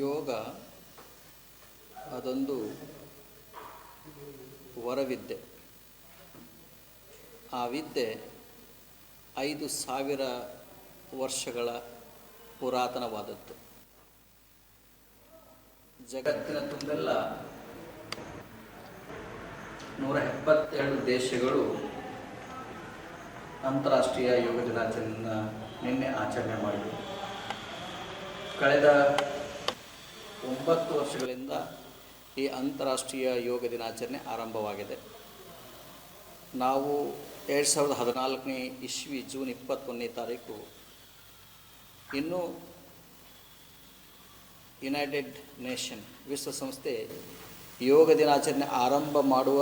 ಯೋಗ ಅದೊಂದು ವರವಿದ್ಯೆ. ಆ ವಿದ್ಯೆ 5,000 ವರ್ಷಗಳ ಪುರಾತನವಾದದ್ದು. ಜಗತ್ತಿನ ತುಂಬೆಲ್ಲ 172 ದೇಶಗಳು ಅಂತಾರಾಷ್ಟ್ರೀಯ ಯೋಗ ದಿನಾಚರಣೆಯನ್ನು ನಿನ್ನೆ ಆಚರಣೆ ಮಾಡಿದರು. ಕಳೆದ 9 ವರ್ಷಗಳಿಂದ ಈ ಅಂತಾರಾಷ್ಟ್ರೀಯ ಯೋಗ ದಿನಾಚರಣೆ ಆರಂಭವಾಗಿದೆ. ನಾವು 2014ನೇ ಇಸ್ವಿ ಜೂನ್ 21ನೇ ತಾರೀಕು ಇನ್ನೂ ಯುನೈಟೆಡ್ ನೇಷನ್ ವಿಶ್ವಸಂಸ್ಥೆ ಯೋಗ ದಿನಾಚರಣೆ ಆರಂಭ ಮಾಡುವ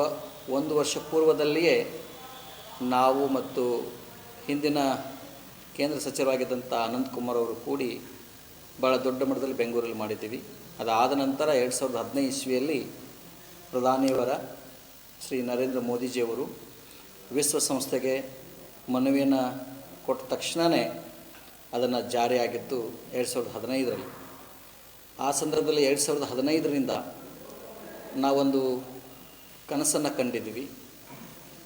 1 ವರ್ಷ ಪೂರ್ವದಲ್ಲಿಯೇ ನಾವು ಮತ್ತು ಹಿಂದಿನ ಕೇಂದ್ರ ಸಚಿವರಾಗಿದ್ದಂಥ ಅನಂತಕುಮಾರ್ ಅವರು ಕೂಡಿ ಭಾಳ ದೊಡ್ಡ ಮಟ್ಟದಲ್ಲಿ ಬೆಂಗಳೂರಲ್ಲಿ ಮಾಡಿದ್ದೀವಿ. ಅದಾದ ನಂತರ 2015 ಇಸ್ವಿಯಲ್ಲಿ ಪ್ರಧಾನಿಯವರ ಶ್ರೀ ನರೇಂದ್ರ ಮೋದಿಜಿಯವರು ವಿಶ್ವಸಂಸ್ಥೆಗೆ ಮನವಿಯನ್ನು ಕೊಟ್ಟ ತಕ್ಷಣವೇ ಅದನ್ನು ಜಾರಿಯಾಗಿದ್ದು 2015ರಲ್ಲಿ. ಆ ಸಂದರ್ಭದಲ್ಲಿ 2015ರಿಂದ ನಾವೊಂದು ಕನಸನ್ನು ಕಂಡಿದ್ದೀವಿ.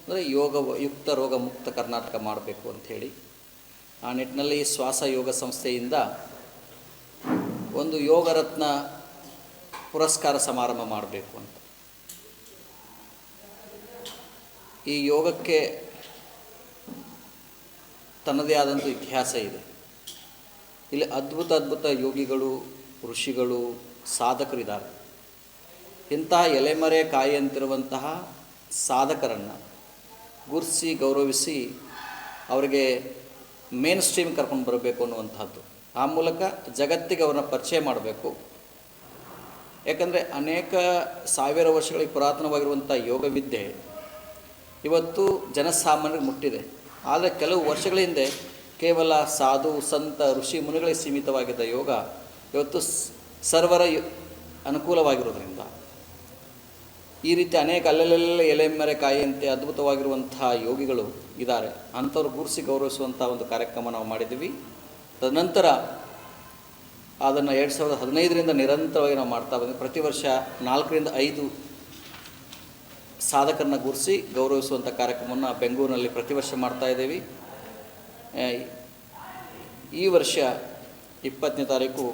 ಅಂದರೆ ಯುಕ್ತ ರೋಗ ಮುಕ್ತ ಕರ್ನಾಟಕ ಮಾಡಬೇಕು ಅಂಥೇಳಿ. ಆ ನಿಟ್ಟಿನಲ್ಲಿ ಶ್ವಾಸ ಯೋಗ ಸಂಸ್ಥೆಯಿಂದ ಒಂದು ಯೋಗ ರತ್ನ ಪುರಸ್ಕಾರ ಸಮಾರಂಭ ಮಾಡಬೇಕು ಅಂತ. ಈ ಯೋಗಕ್ಕೆ ತನ್ನದೇ ಆದಂಥ ಇತಿಹಾಸ ಇದೆ. ಇಲ್ಲಿ ಅದ್ಭುತ ಯೋಗಿಗಳು, ಋಷಿಗಳು, ಸಾಧಕರಿದ್ದಾರೆ. ಇಂತಹ ಎಲೆಮರೆ ಕಾಯಿ ಅಂತಿರುವಂತಹ ಸಾಧಕರನ್ನು ಗುರುತಿಸಿ ಗೌರವಿಸಿ ಅವರಿಗೆ ಮೇನ್ ಸ್ಟ್ರೀಮ್ ಕರ್ಕೊಂಡು ಬರಬೇಕು ಅನ್ನುವಂಥದ್ದು. ಆ ಮೂಲಕ ಜಗತ್ತಿಗೆ ಅವ್ರನ್ನ ಪರಿಚಯ ಮಾಡಬೇಕು. ಯಾಕಂದರೆ ಅನೇಕ 1000 ವರ್ಷಗಳಿಗೆ ಪುರಾತನವಾಗಿರುವಂಥ ಯೋಗ ವಿದ್ಯೆ ಇವತ್ತು ಜನಸಾಮಾನ್ಯರಿಗೆ ಮುಟ್ಟಿದೆ. ಆದರೆ ಕೆಲವು ವರ್ಷಗಳ ಹಿಂದೆ ಕೇವಲ ಸಾಧು ಸಂತ ಋಷಿ ಮುನಿಗಳಿಗೆ ಸೀಮಿತವಾಗಿದ್ದ ಯೋಗ ಇವತ್ತು ಸರ್ವರ ಅನುಕೂಲವಾಗಿರೋದ್ರಿಂದ ಈ ರೀತಿ ಅನೇಕ ಅಲ್ಲೆಲ್ಲೆಲ್ಲ ಎಲೆಮರೆ ಕಾಯಿಯಂತೆ ಅದ್ಭುತವಾಗಿರುವಂತಹ ಯೋಗಿಗಳು ಇದ್ದಾರೆ. ಅಂಥವ್ರು ಗುರುಸಿ ಗೌರವಿಸುವಂಥ ಒಂದು ಕಾರ್ಯಕ್ರಮ ನಾವು ಮಾಡಿದ್ದೀವಿ. ತದನಂತರ ಅದನ್ನು 2015ರಿಂದ ನಿರಂತರವಾಗಿ ನಾವು ಮಾಡ್ತಾ ಬಂದ್ವಿ. ಪ್ರತಿ ವರ್ಷ 4ರಿಂದ 5 ಸಾಧಕರನ್ನ ಗುರುಸಿ ಗೌರವಿಸುವಂಥ ಕಾರ್ಯಕ್ರಮವನ್ನು ಬೆಂಗಳೂರಿನಲ್ಲಿ ಪ್ರತಿ ವರ್ಷ ಮಾಡ್ತಾಯಿದ್ದೀವಿ. ಈ ವರ್ಷ 20ನೇ ತಾರೀಕು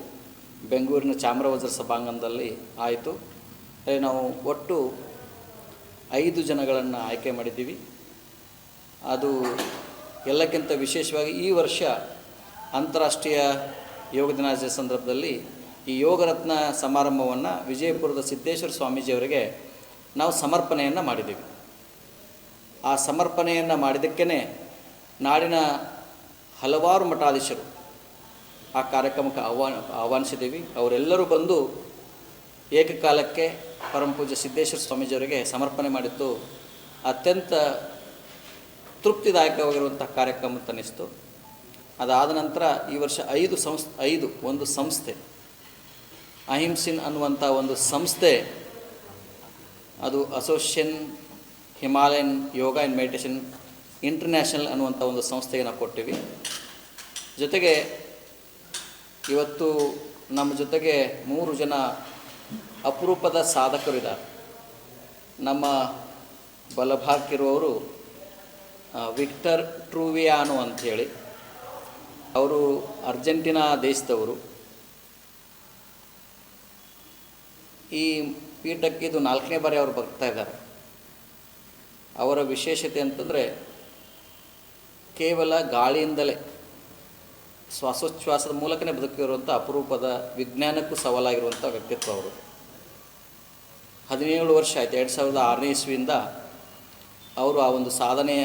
ಬೆಂಗಳೂರಿನ ಚಾಮರಾಜ ಸಭಾಂಗಣದಲ್ಲಿ ಆಯಿತು. ನಾವು ಒಟ್ಟು 5 ಜನಗಳನ್ನು ಆಯ್ಕೆ ಮಾಡಿದ್ದೀವಿ. ಅದು ಎಲ್ಲಕ್ಕಿಂತ ವಿಶೇಷವಾಗಿ ಈ ವರ್ಷ ಅಂತಾರಾಷ್ಟ್ರೀಯ ಯೋಗ ದಿನಾಚರಣೆ ಸಂದರ್ಭದಲ್ಲಿ ಈ ಯೋಗ ರತ್ನ ಸಮಾರಂಭವನ್ನು ವಿಜಯಪುರದ ಸಿದ್ದೇಶ್ವರ ಸ್ವಾಮೀಜಿಯವರಿಗೆ ನಾವು ಸಮರ್ಪಣೆಯನ್ನು ಮಾಡಿದ್ದೀವಿ. ಆ ಸಮರ್ಪಣೆಯನ್ನು ಮಾಡಿದ್ದಕ್ಕೇ ನಾಡಿನ ಹಲವಾರು ಮಠಾಧೀಶರು ಆ ಕಾರ್ಯಕ್ರಮಕ್ಕೆ ಆಹ್ವಾನಿಸಿದ್ದೀವಿ. ಅವರೆಲ್ಲರೂ ಬಂದು ಏಕಕಾಲಕ್ಕೆ ಪರಮಪೂಜ್ಯ ಸಿದ್ದೇಶ್ವರ ಸ್ವಾಮೀಜಿಯವರಿಗೆ ಸಮರ್ಪಣೆ ಮಾಡಿದ್ದು ಅತ್ಯಂತ ತೃಪ್ತಿದಾಯಕವಾಗಿರುವಂಥ ಕಾರ್ಯಕ್ರಮ ಅಂತ ಅನ್ನಿಸ್ತು. ಅದಾದ ನಂತರ ಈ ವರ್ಷ 5 ಒಂದು ಸಂಸ್ಥೆ ಅಹಿಂಸಿನ್ ಅನ್ನುವಂಥ ಒಂದು ಸಂಸ್ಥೆ, ಅದು association Himalayan yoga and meditation international ಅನ್ನುವಂಥ ಒಂದು ಸಂಸ್ಥೆಗೆ ನಾವು ಕೊಟ್ಟಿವಿ. ಜೊತೆಗೆ ಇವತ್ತು ನಮ್ಮ ಜೊತೆಗೆ 3 ಜನ ಅಪರೂಪದ ಸಾಧಕರಿದ್ದಾರೆ. ನಮ್ಮ ಬಲಭಾಗಕ್ಕಿರುವವರು ವಿಕ್ಟರ್ ಟ್ರೂವಿಯಾನೋ ಅಂಥೇಳಿ, ಅವರು ಅರ್ಜೆಂಟೀನಾ ದೇಶದವರು. ಈ ಪೀಠಕ್ಕೆ ಇದು 4ನೇ ಬಾರಿ ಅವರು ಬರ್ತಾ ಇದ್ದಾರೆ. ಅವರ ವಿಶೇಷತೆ ಅಂತಂದರೆ ಕೇವಲ ಗಾಳಿಯಿಂದಲೇ ಶ್ವಾಸೋಚ್ಛ್ವಾಸದ ಮೂಲಕನೇ ಬದುಕಿರುವಂಥ ಅಪರೂಪದ ವಿಜ್ಞಾನಕ್ಕೂ ಸವಾಲಾಗಿರುವಂಥ ವ್ಯಕ್ತಿತ್ವ ಅವರು. 17 ವರ್ಷ ಆಯಿತು, 2006ನೇ ಇಸ್ವಿಯಿಂದ ಅವರು ಆ ಒಂದು ಸಾಧನೆಯ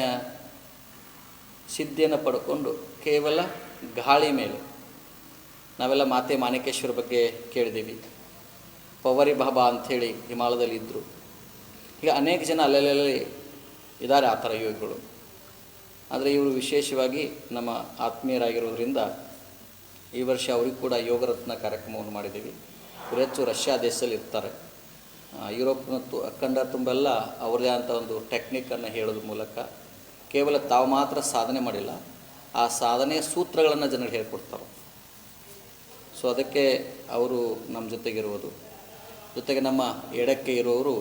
ಸಿದ್ಧಿಯನ್ನು ಪಡ್ಕೊಂಡು ಕೇವಲ ಗಾಳಿ ಮೇಲೆ, ನಾವೆಲ್ಲ ಮಾತೆ ಮಾಣಿಕೇಶ್ವರ ಬಗ್ಗೆ ಕೇಳಿದ್ದೀವಿ, ಪವರಿ ಬಾಬಾ ಅಂಥೇಳಿ ಹಿಮಾಲಯದಲ್ಲಿ ಇದ್ದರು. ಈಗ ಅನೇಕ ಜನ ಅಲ್ಲೆಲ್ಲೇ ಇದ್ದಾರೆ ಆ ಥರ ಯೋಗಿಗಳು. ಆದರೆ ಇವರು ವಿಶೇಷವಾಗಿ ನಮ್ಮ ಆತ್ಮೀಯರಾಗಿರೋದ್ರಿಂದ ಈ ವರ್ಷ ಅವರಿಗೂ ಕೂಡ ಯೋಗರತ್ನ ಕಾರ್ಯಕ್ರಮವನ್ನು ಮಾಡಿದ್ದೀವಿ. ಇವರು ಹೆಚ್ಚು ರಷ್ಯಾ ದೇಶದಲ್ಲಿ ಇರ್ತಾರೆ. ಯುರೋಪ್ ಮತ್ತು ಖಂಡ ತುಂಬೆಲ್ಲ ಅವರದೇ ಆದಂಥ ಒಂದು ಟೆಕ್ನಿಕ್ಕನ್ನು ಹೇಳೋದ್ರ ಮೂಲಕ ಕೇವಲ ತಾವು ಮಾತ್ರ ಸಾಧನೆ ಮಾಡಿಲ್ಲ, ಆ ಸಾಧನೆಯ ಸೂತ್ರಗಳನ್ನು ಜನರಿಗೆ ಹೇಳ್ಕೊಡ್ತಾರೆ. ಸೊ ಅದಕ್ಕೆ ಅವರು ನಮ್ಮ ಜೊತೆಗಿರುವುದು. ಜೊತೆಗೆ ನಮ್ಮ ಎಡಕ್ಕೆ ಇರುವವರು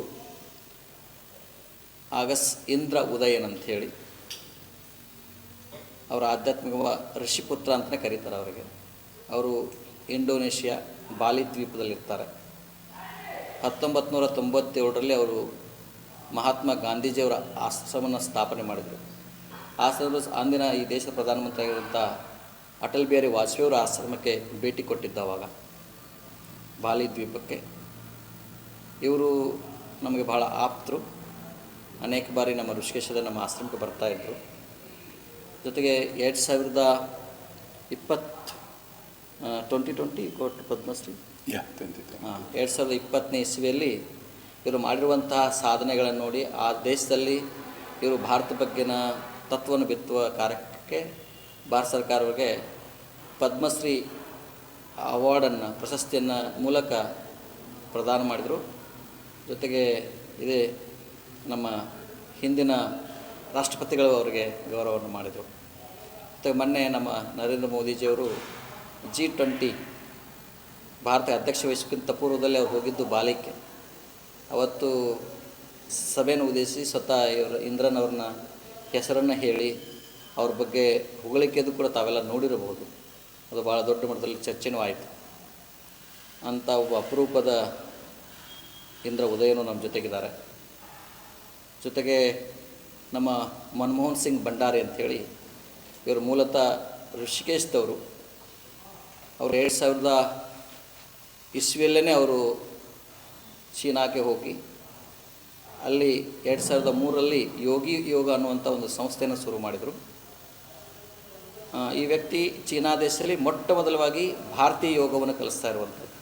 ಆಗಸ್ ಇಂದ್ರ ಉದಯನ್ ಅಂಥೇಳಿ, ಅವರ ಆಧ್ಯಾತ್ಮಿಕ ಋಷಿಪುತ್ರ ಅಂತಲೇ ಕರೀತಾರೆ ಅವರಿಗೆ. ಅವರು ಇಂಡೋನೇಷ್ಯಾ ಬಾಲಿ ದ್ವೀಪದಲ್ಲಿರ್ತಾರೆ. 1997ರಲ್ಲಿ ಅವರು ಮಹಾತ್ಮ ಗಾಂಧೀಜಿಯವರ ಆಶ್ರಮವನ್ನು ಸ್ಥಾಪನೆ ಮಾಡಿದರು. ಅಂದಿನ ಈ ದೇಶದ ಪ್ರಧಾನಮಂತ್ರಿ ಆಗಿರುವಂಥ ಅಟಲ್ ಬಿಹಾರಿ ವಾಜಪೇಯಿ ಅವರ ಆಶ್ರಮಕ್ಕೆ ಭೇಟಿ ಕೊಟ್ಟಿದ್ದ ಅವಾಗ ಬಾಲಿ ದ್ವೀಪಕ್ಕೆ. ಇವರು ನಮಗೆ ಬಹಳ ಆಪ್ತರು. ಅನೇಕ ಬಾರಿ ನಮ್ಮ ಋಷಿಕೇಶದ ನಮ್ಮ ಆಶ್ರಮಕ್ಕೆ ಬರ್ತಾಯಿದ್ರು. ಜೊತೆಗೆ 2020 ಕೊಟ್ಟು ಪದ್ಮಶ್ರೀ 2020ನೇ ಇಸ್ವಿಯಲ್ಲಿ ಇವರು ಮಾಡಿರುವಂತಹ ಸಾಧನೆಗಳನ್ನು ನೋಡಿ ಆ ದೇಶದಲ್ಲಿ ಇವರು ಭಾರತ ಬಗ್ಗೆನ ತತ್ವವನ್ನು ಬಿತ್ತುವ ಕಾರ್ಯಕ್ಕೆ ಭಾರತ ಸರ್ಕಾರಕ್ಕೆ ಪದ್ಮಶ್ರೀ ಅವಾರ್ಡನ್ನು ಪ್ರಶಸ್ತಿಯನ್ನು ಮೂಲಕ ಪ್ರದಾನ ಮಾಡಿದರು. ಜೊತೆಗೆ ಇದೇ ನಮ್ಮ ಹಿಂದಿನ ರಾಷ್ಟ್ರಪತಿಗಳು ಅವರಿಗೆ ಗೌರವವನ್ನು ಮಾಡಿದರು. ಮತ್ತು ಮೊನ್ನೆ ನಮ್ಮ ನರೇಂದ್ರ ಮೋದಿಜಿಯವರು G20 ಭಾರತ ಅಧ್ಯಕ್ಷ ವಹಿಸೋಕ್ಕಿಂತ ಪೂರ್ವದಲ್ಲಿ ಅವ್ರು ಹೋಗಿದ್ದು ಬಾಲಿಕ್ಕೆ. ಅವತ್ತು ಸಭೆಯನ್ನು ಉದ್ದೇಶಿಸಿ ಸ್ವತಃ ಇಂದ್ರನ್ ಅವ್ರನ್ನ ಹೆಸರನ್ನು ಹೇಳಿ ಅವ್ರ ಬಗ್ಗೆ ಹೊಗಳಿಕೆದು ಕೂಡ ತಾವೆಲ್ಲ ನೋಡಿರಬಹುದು. ಅದು ಭಾಳ ದೊಡ್ಡ ಮಟ್ಟದಲ್ಲಿ ಚರ್ಚೆನೂ ಆಯಿತು. ಅಂಥ ಒಬ್ಬ ಅಪರೂಪದ ಇಂದ್ರ ಉದಯನೂ ನಮ್ಮ ಜೊತೆಗಿದ್ದಾರೆ. ಜೊತೆಗೆ ನಮ್ಮ ಮನಮೋಹನ್ ಸಿಂಗ್ ಭಂಡಾರಿ ಅಂಥೇಳಿ, ಇವರು ಮೂಲತಃ ಋಷಿಕೇಶ್ದವರು. ಅವರು 2000 ಇಸ್ವಿಯಲ್ಲೇ ಅವರು ಚೀನಾಕ್ಕೆ ಹೋಗಿ ಅಲ್ಲಿ 2003ರಲ್ಲಿ ಯೋಗ ಅನ್ನುವಂಥ ಒಂದು ಸಂಸ್ಥೆಯನ್ನು ಶುರು ಮಾಡಿದರು. ಈ ವ್ಯಕ್ತಿ ಚೀನಾ ದೇಶದಲ್ಲಿ ಮೊಟ್ಟ ಮೊದಲವಾಗಿ ಭಾರತೀಯ ಯೋಗವನ್ನು ಕಲಿಸ್ತಾ ಇರುವಂಥದ್ದು,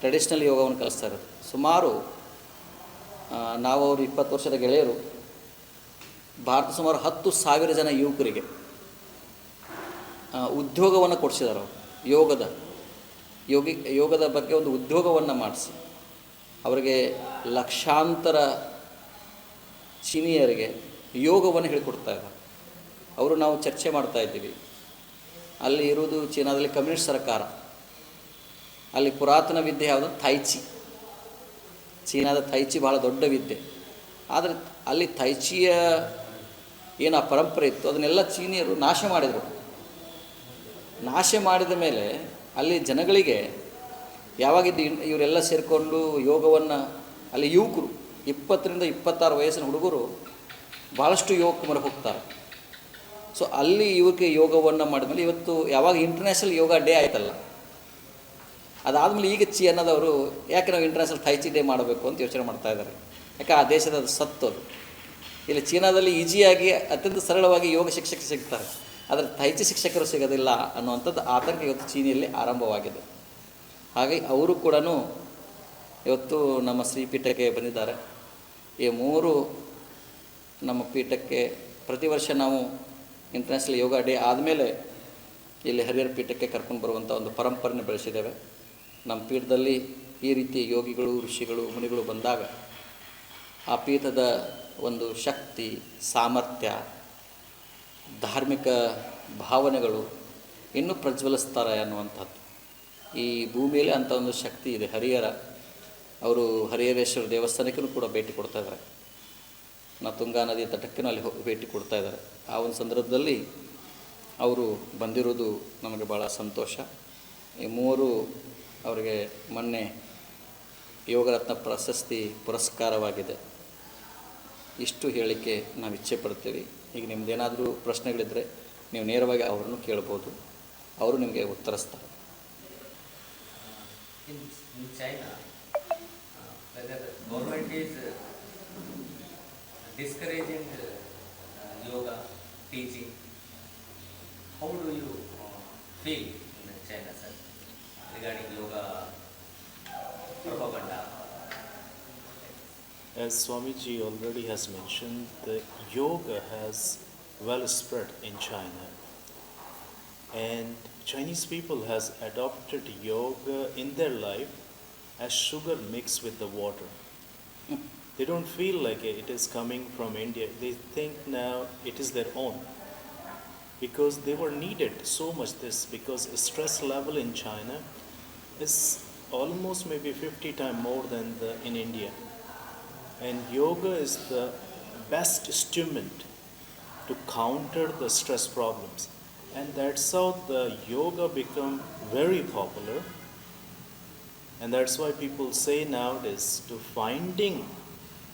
ಟ್ರೆಡಿಷ್ನಲ್ ಯೋಗವನ್ನು ಕಲಿಸ್ತಾ ಇರೋದು. ಸುಮಾರು ನಾವು ಅವರು 20 ವರ್ಷದ ಗೆಳೆಯರು. ಭಾರತ ಸುಮಾರು 10,000 ಜನ ಯುವಕರಿಗೆ ಉದ್ಯೋಗವನ್ನು ಕೊಡಿಸಿದ್ದಾರೆ. ಅವರು ಯೋಗದ ಬಗ್ಗೆ ಒಂದು ಉದ್ಯೋಗವನ್ನು ಮಾಡಿಸಿ ಅವರಿಗೆ ಲಕ್ಷಾಂತರ ಚೀನಿಯರಿಗೆ ಯೋಗವನ್ನು ಹೇಳಿಕೊಡ್ತಾ ಇದ್ದಾರೆ. ಅವರು ನಾವು ಚರ್ಚೆ ಮಾಡ್ತಾ ಇದ್ದೀವಿ. ಅಲ್ಲಿ ಇರುವುದು ಚೀನಾದಲ್ಲಿ ಕಮ್ಯುನಿಸ್ಟ್ ಸರ್ಕಾರ. ಅಲ್ಲಿ ಪುರಾತನ ವಿದ್ಯೆ ಯಾವುದು? ಥೈಚಿ. ಚೀನಾದ ಥೈಚಿ ಬಹಳ ದೊಡ್ಡ ವಿದ್ಯೆ. ಆದರೆ ಅಲ್ಲಿ ಥೈಚಿಯ ಏನು ಆ ಪರಂಪರೆ ಇತ್ತು ಅದನ್ನೆಲ್ಲ ಚೀನಿಯರು ನಾಶ ಮಾಡಿದರು. ನಾಶ ಮಾಡಿದ ಮೇಲೆ ಅಲ್ಲಿ ಜನಗಳಿಗೆ ಯಾವಾಗಿದ್ದು ಇವರೆಲ್ಲ ಸೇರಿಕೊಂಡು ಯೋಗವನ್ನು, ಅಲ್ಲಿ ಯುವಕರು 20ರಿಂದ 26 ವಯಸ್ಸಿನ ಹುಡುಗರು ಭಾಳಷ್ಟು ಯೋಗಕ್ಕೆ ಮೊರೆ ಹೋಗ್ತಾರೆ. ಸೊ ಅಲ್ಲಿ ಇವಕ್ಕೆ ಯೋಗವನ್ನು ಮಾಡಿದ್ಮೇಲೆ ಇವತ್ತು ಯಾವಾಗ ಇಂಟರ್ನ್ಯಾಷನಲ್ ಯೋಗ ಡೇ ಆಯ್ತಲ್ಲ, ಅದಾದಮೇಲೆ ಈಗ ಚೀನಾದವರು ಯಾಕೆ ನಾವು ಇಂಟರ್ನ್ಯಾಷನಲ್ ಥೈಚಿ ಡೇ ಮಾಡಬೇಕು ಅಂತ ಯೋಚನೆ ಮಾಡ್ತಾ ಇದ್ದಾರೆ. ಯಾಕೆ ಆ ದೇಶದ ಸತ್ತು ಅದು. ಇಲ್ಲಿ ಚೀನಾದಲ್ಲಿ ಈಸಿಯಾಗಿ ಅತ್ಯಂತ ಸರಳವಾಗಿ ಯೋಗ ಶಿಕ್ಷಕರು ಸಿಗ್ತಾರೆ, ಆದರೆ ಥೈಚಿ ಶಿಕ್ಷಕರು ಸಿಗೋದಿಲ್ಲ ಅನ್ನುವಂಥದ್ದು ಆತಂಕ ಇವತ್ತು ಚೀನಿಯಲ್ಲಿ ಆರಂಭವಾಗಿದೆ. ಹಾಗೆ ಅವರು ಕೂಡ ಇವತ್ತು ನಮ್ಮ ಶ್ರೀಪೀಠಕ್ಕೆ ಬಂದಿದ್ದಾರೆ. ಈ 3 ನಮ್ಮ ಪೀಠಕ್ಕೆ ಪ್ರತಿ ವರ್ಷ ನಾವು ಇಂಟರ್ನ್ಯಾಷನಲ್ ಯೋಗ ಡೇ ಆದಮೇಲೆ ಇಲ್ಲಿ ಹರಿಹರ ಪೀಠಕ್ಕೆ ಕರ್ಕೊಂಡು ಬರುವಂಥ ಒಂದು ಪರಂಪರೆಯನ್ನು ಬೆಳೆಸಿದ್ದೇವೆ. ನಮ್ಮ ಪೀಠದಲ್ಲಿ ಈ ರೀತಿಯ ಯೋಗಿಗಳು, ಋಷಿಗಳು, ಮುನಿಗಳು ಬಂದಾಗ ಆ ಪೀಠದ ಒಂದು ಶಕ್ತಿ, ಸಾಮರ್ಥ್ಯ, ಧಾರ್ಮಿಕ ಭಾವನೆಗಳು ಇನ್ನೂ ಪ್ರಜ್ವಲಿಸ್ತಾರೆ ಅನ್ನುವಂಥದ್ದು. ಈ ಭೂಮಿಯಲ್ಲಿ ಅಂಥ ಒಂದು ಶಕ್ತಿ ಇದೆ. ಅವರು ಹರಿಹರೇಶ್ವರ ದೇವಸ್ಥಾನಕ್ಕೂ ಕೂಡ ಭೇಟಿ ಕೊಡ್ತಾ ಇದ್ದಾರೆ. ತುಂಗಾ ನದಿ ತಟಕ್ಕೂ ಅಲ್ಲಿ ಭೇಟಿ ಕೊಡ್ತಾ ಇದ್ದಾರೆ. ಆ ಒಂದು ಸಂದರ್ಭದಲ್ಲಿ ಅವರು ಬಂದಿರೋದು ನಮಗೆ ಭಾಳ ಸಂತೋಷ. ಈ 3 ಅವರಿಗೆ ಮೊನ್ನೆ ಯೋಗರತ್ನ ಪ್ರಶಸ್ತಿ ಪುರಸ್ಕಾರವಾಗಿದೆ. ಇಷ್ಟು ಹೇಳಲಿಕ್ಕೆ ನಾವು ಇಚ್ಛೆ ಪಡ್ತೀವಿ. ಈಗ ನಿಮ್ಮದೇನಾದರೂ ಪ್ರಶ್ನೆಗಳಿದ್ದರೆ ನೀವು ನೇರವಾಗಿ ಅವರನ್ನು ಕೇಳ್ಬೋದು, ಅವರು ನಿಮಗೆ ಉತ್ತರಿಸ್ತಾರೆ. In China, whether the government is discouraging yoga teaching, how do you feel in China, sir, regarding yoga propaganda? As Swamiji already has mentioned, the yoga has well spread in China, and Chinese people has adopted yoga in their life as sugar mixed with the water. They don't feel like it is coming from India. They think now it is their own. because they were needed so much this because stress level in China is almost maybe 50 times more than in India. And yoga is the best instrument to counter the stress problems. And that's how the yoga become very popular. And that's why people say nowadays to finding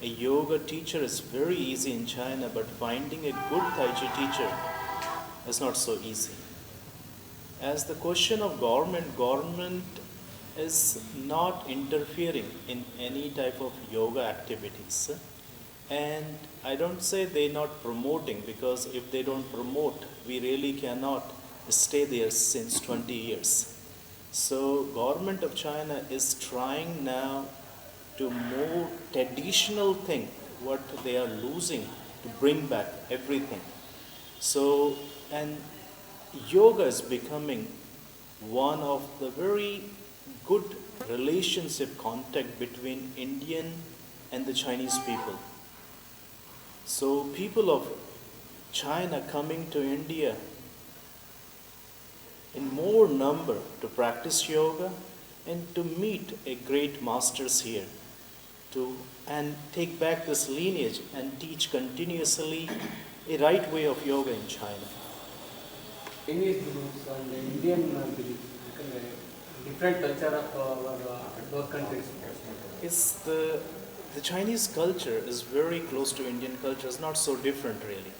a yoga teacher is very easy in China, but finding a good Tai Chi teacher is not so easy. As the question of government is not interfering in any type of yoga activities. And I don't say they're not promoting, because if they don't promote, we really cannot stay there since 20 years. So government of China is trying now to more traditional thing, what they are losing, to bring back everything. So, and yoga is becoming one of the very good relationship contact between Indian and the Chinese people. So people of China coming to India in more number to practice yoga and to meet a great masters here to and take back this lineage and teach continuously a right way of yoga in China. Chinese beliefs and Indian beliefs, different culture of both countries. It's the Chinese culture is very close to Indian culture. It's not so different really.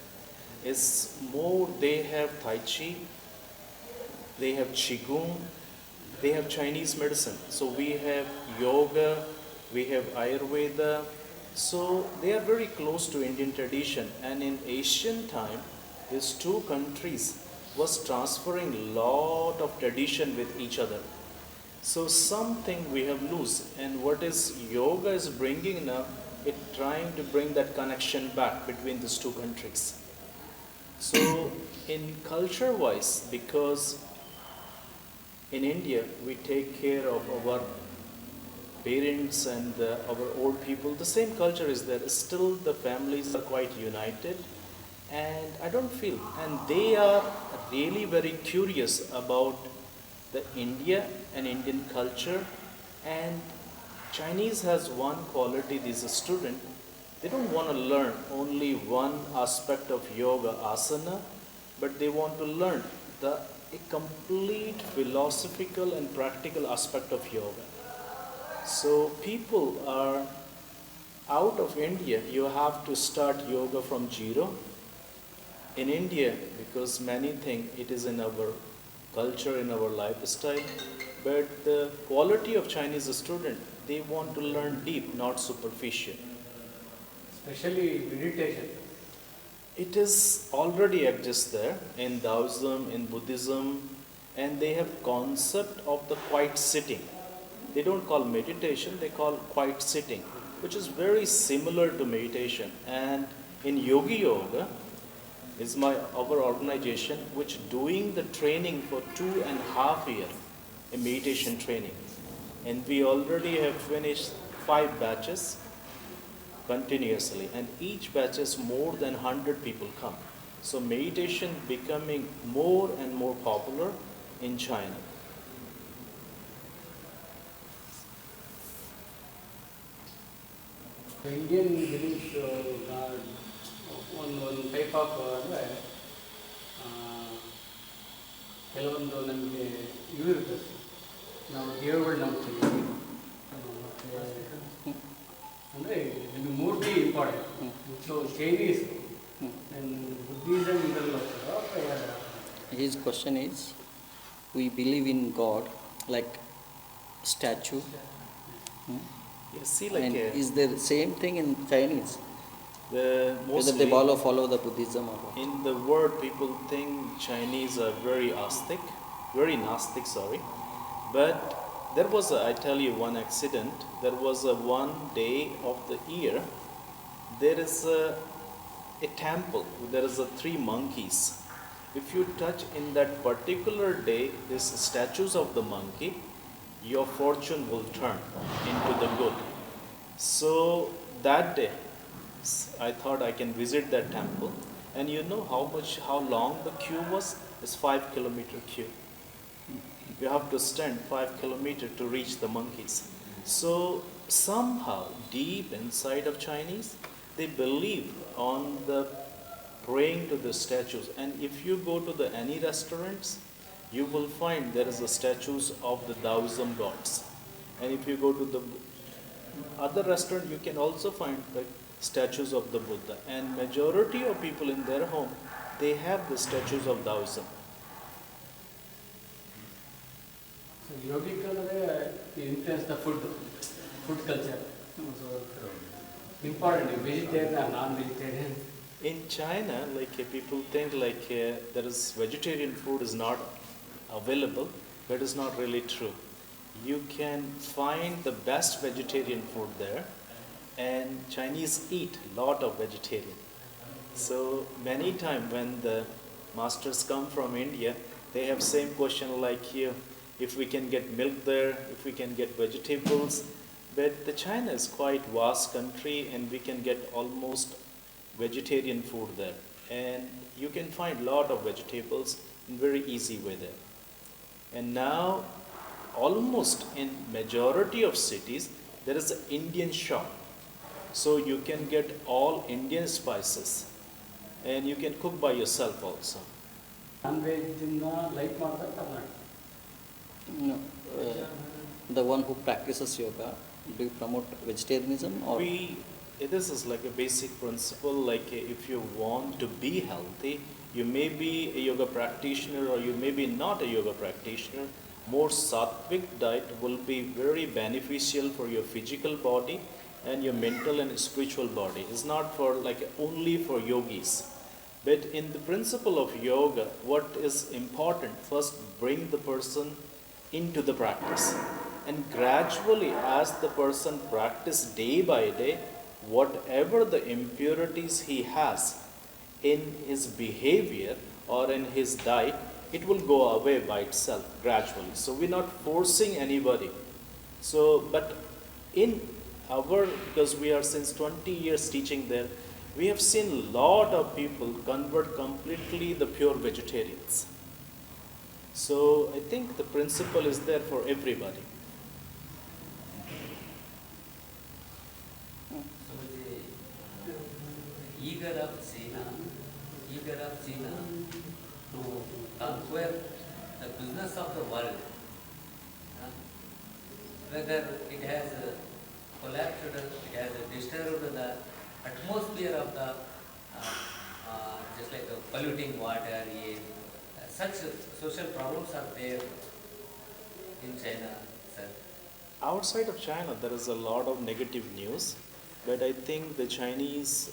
It's more, they have Tai Chi, they have Qigong, they have Chinese medicine. So we have yoga, we have Ayurveda. So they are very close to Indian tradition. And in Asian time, these two countries was transferring lot of tradition with each other. So something we have lose, and what is yoga is bringing now, it trying to bring that connection back between these two countries. So in culture wise, because in India we take care of our parents and our old people, the same culture is there. Still the families are quite united, and I don't feel, and they are really very curious about the India and Indian culture. And Chinese has one quality, these student, they don't want to learn only one aspect of yoga asana, but they want to learn a complete philosophical and practical aspect of yoga. So people are out of India, you have to start yoga from zero. In India, because many think it is in our culture, in our lifestyle, but the quality of Chinese student, they want to learn deep, not superficial. Especially meditation. It is already exists there in Taoism, in Buddhism, and they have concept of the quiet sitting. They don't call meditation, they call quiet sitting, which is very similar to meditation. And in Yogi Yoga, is our organization which doing the training for 2.5 years, a meditation training. And we already have finished 5 batches continuously, and each batch is more than 100 people come. So meditation becoming more and more popular in China. The Indian beliefs ಒಂದು type of ಅಂದರೆ ಕೆಲವೊಂದು ನಮಗೆ ಇವು ಇರ್ತದೆ, ನಾವು ದೇವರುಗಳು ನಂಬ್ತೀವಿ. ಅಂದರೆ ನಿಮಗೆ ಮೂರ್ತಿ important. So Chinese and Buddhism ಇದರಲ್ಲಿ ಹೋಗ್ತಾರೋ. His question is, we believe in God like statue. You see, like And is there same thing in Chinese? Whether they follow the Buddhism or what? in the world, people think Chinese are very very Gnostic, sorry. But there was I tell you one accident. There was one day of the year, there is a temple. There is 3 monkeys. If you touch in that particular day these statues of the monkey, your fortune will turn into the good. So that day, I thought I can visit that temple, And you know how long the queue was? It's 5 kilometer queue. You have to stand 5 kilometers to reach the monkeys. So somehow deep inside of Chinese, they believe on the praying to the statues. And if you go to the any restaurants, you will find there is a statues of the Taoism gods. And if you go to the other restaurant, you can also find the statues of the Buddha. And majority of people in their home, they have the statues of Taoism. So yogic influence the food culture. So important, vegetarian and non-vegetarian. In China, people think there is vegetarian food is not available, but it's not really true. You can find the best vegetarian food there, and Chinese eat a lot of vegetarian. So many times when the masters come from India, they have same question like you, if we can get milk there, if we can get vegetables. But the China is quite vast country, and we can get almost vegetarian food there. And you can find lot of vegetables in very easy way there. And now, almost in majority of cities, there is an Indian shop. So you can get all Indian spices, and you can cook by yourself also. Non-veg like ಮಾಡ್ತಾರೆ No, the one who practices yoga, do you promote vegetarianism or? This is like a basic principle, if you want to be healthy, you may be a yoga practitioner or you may be not a yoga practitioner. More sattvic diet will be very beneficial for your physical body and your mental and spiritual body. It's not for only for yogis. But in the principle of yoga, what is important, first bring the person into the practice. And gradually, as the person practice day by day, whatever the impurities he has in his behavior or in his diet, it will go away by itself gradually. So we're not forcing anybody. So, but because we are since 20 years teaching there, we have seen a lot of people convert completely the pure vegetarians. So I think the principle is there for everybody. So the eager of China to conquer the business of the world, whether it has collapsed, it has disturbed the atmosphere of the just like polluting water, air. Such social problems are there in China, sir. Outside of China, there is a lot of negative news, but I think the Chinese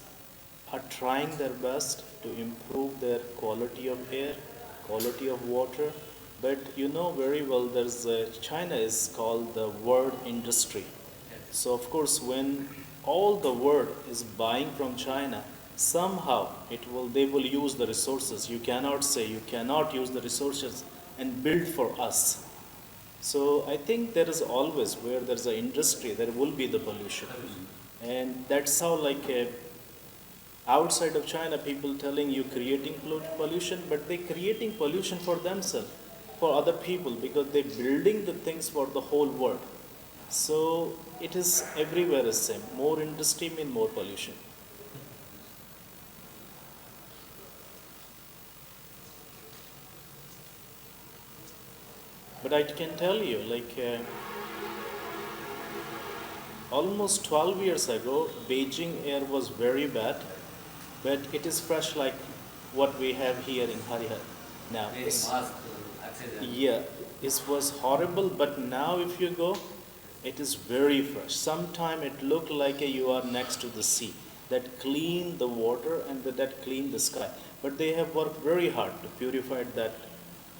are trying their best to improve their quality of air, quality of water. But you know very well, China is called the world industry. So of course, when all the world is buying from China, somehow they will use the resources. You cannot say you cannot use the resources and build for us. So I think there is always, where there's an industry, there will be the pollution. And that's how outside of China, people telling you creating pollution, but they're creating pollution for themselves, for other people, because they're building the things for the whole world. So it is everywhere the same. More industry means more pollution. But I can tell you, almost 12 years ago, Beijing air was very bad, but it is fresh like what we have here in Harihar now. Yeah, it was horrible, but now if you go, it is very fresh. Sometime it looked like you are next to the sea, that clean the water and that clean the sky. But they have worked very hard to purify that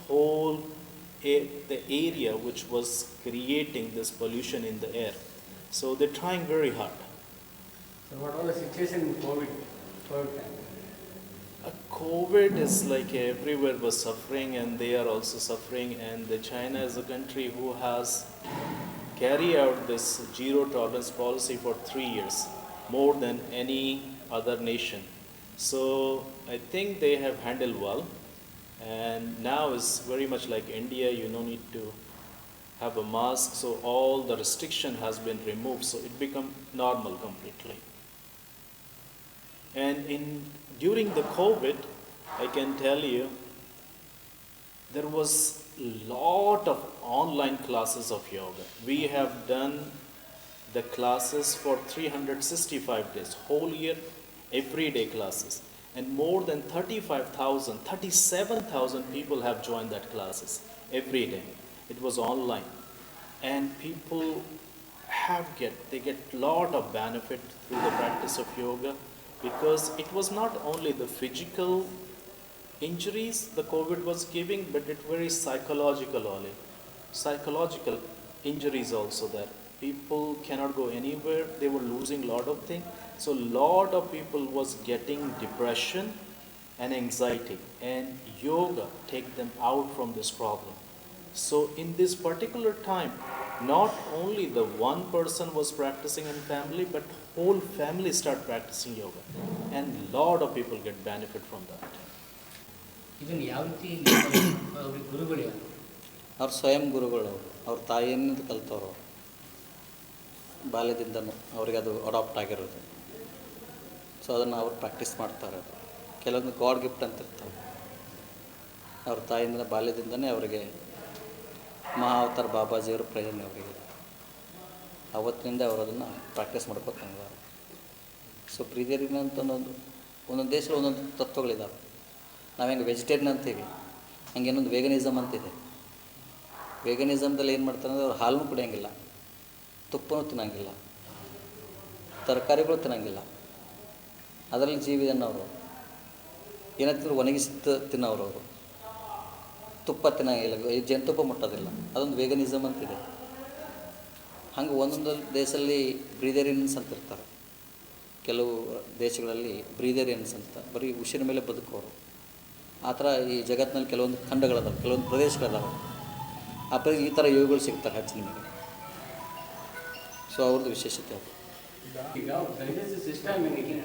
whole the area which was creating this pollution in the air. So they're trying very hard. So what was the situation in COVID time? COVID is everywhere was suffering, and they are also suffering. And China is a country who has carried out this zero tolerance policy for 3 years, more than any other nation. So I think they have handled well, and now is very much like India. You no need to have a mask, so all the restriction has been removed, so it become normal completely. And during the COVID, I can tell you, there was lot of online classes of yoga. We have done the classes for 365 days, whole year, everyday classes. And more than 37,000 people have joined that classes every day. It was online. And people they get lot of benefit through the practice of yoga, because it was not only the physical injuries the COVID was giving, but it very psychological only. Psychological injuries also there. People cannot go anywhere. They were losing lot of things. So lot of people was getting depression and anxiety, and yoga take them out from this problem. So in this particular time, not only the one person was practicing in family, but whole family start practicing yoga, and lot of people get benefit from that. ಇದನ್ನು ಯಾವ ರೀತಿ ಅವ್ರಿಗೆ ಗುರುಗಳು ಯಾರು? ಅವ್ರ ಸ್ವಯಂ ಗುರುಗಳು, ಅವ್ರ ತಾಯಿಯಿಂದ ಕಲ್ತವರು, ಬಾಲ್ಯದಿಂದನೂ ಅವ್ರಿಗೆ ಅದು ಅಡಾಪ್ಟ್ ಆಗಿರೋದು. ಸೊ ಅದನ್ನು ಅವ್ರು ಪ್ರಾಕ್ಟೀಸ್ ಮಾಡ್ತಾರೆ. ಕೆಲವೊಂದು ಗಾಡ್ ಗಿಫ್ಟ್ ಅಂತ ಇರ್ತಾವೆ. ಅವ್ರ ತಾಯಿಯಿಂದ ಬಾಲ್ಯದಿಂದನೇ ಅವರಿಗೆ ಮಹಾ ಅವತಾರ ಬಾಬಾಜಿಯವರು ಪ್ರೇರಣೆ ಅವರಿಗೆ. ಅವತ್ತಿನಿಂದ ಅವರು ಅದನ್ನು ಪ್ರಾಕ್ಟೀಸ್ ಮಾಡ್ಬೇಕಂದ್ರೆ. ಸೊ ಬ್ರೀದರಿನ್ ಅಂತ ಒಂದೊಂದು ದೇಶದಲ್ಲಿ ಒಂದೊಂದು ತತ್ವಗಳಿದ್ದಾವೆ. ನಾವು ಹೆಂಗೆ ವೆಜಿಟೇರಿಯನ್ ಅಂತೀವಿ, ಹಂಗೆ ಇನ್ನೊಂದು ವೇಗನಿಸಮ್ ಅಂತಿದೆ. ವೇಗನಿಸಮ್ದಲ್ಲಿ ಏನು ಮಾಡ್ತಾರೆ ಅಂದರೆ ಅವ್ರು ಹಾಲನ್ನು ಕುಡಿಯೋಂಗಿಲ್ಲ, ತುಪ್ಪನೂ ತಿನ್ನೋಂಗಿಲ್ಲ, ತರಕಾರಿಗಳು ತಿನ್ನೋಂಗಿಲ್ಲ. ಅದರಲ್ಲಿ ಜೀವಿದನ್ನವರು ಏನಂತಿದ್ರು ಒಣಗಿಸಿ ತಿನ್ನೋರು. ಅವರು ತುಪ್ಪ ತಿನ್ನೋಂಗಿಲ್ಲ, ಜೇನುತುಪ್ಪ ಮುಟ್ಟೋದಿಲ್ಲ. ಅದೊಂದು ವೇಗನಿಸಮ್ ಅಂತಿದೆ. ಹಂಗೆ ಒಂದೊಂದು ದೇಶದಲ್ಲಿ ಬ್ರೀದರಿಯನ್ಸ್ ಅಂತ ಇರ್ತಾರೆ. ಕೆಲವು ದೇಶಗಳಲ್ಲಿ ಬ್ರೀದರಿಯನ್ಸ್ ಅಂತ ಬರೀ ಉಸಿರಿನ ಮೇಲೆ ಬದುಕೋರು. ಆ ಥರ ಈ ಜಗತ್ತಿನಲ್ಲಿ ಕೆಲವೊಂದು ಖಂಡಗಳದಾವೆ, ಕೆಲವೊಂದು ಪ್ರದೇಶಗಳಿದಾವೆ. ಆ ಈ ಥರ ಯೋಗಗಳು ಸಿಗ್ತಾರೆ ಹೆಚ್ಚು ನಿಮಗೆ. ಸೊ ಅವ್ರದ್ದು ವಿಶೇಷತೆ ಅದು. ಈಗ ಡೈಜೆಸ್ಟಿವ್ ಸಿಸ್ಟಮ್ ಏನಿದೆ,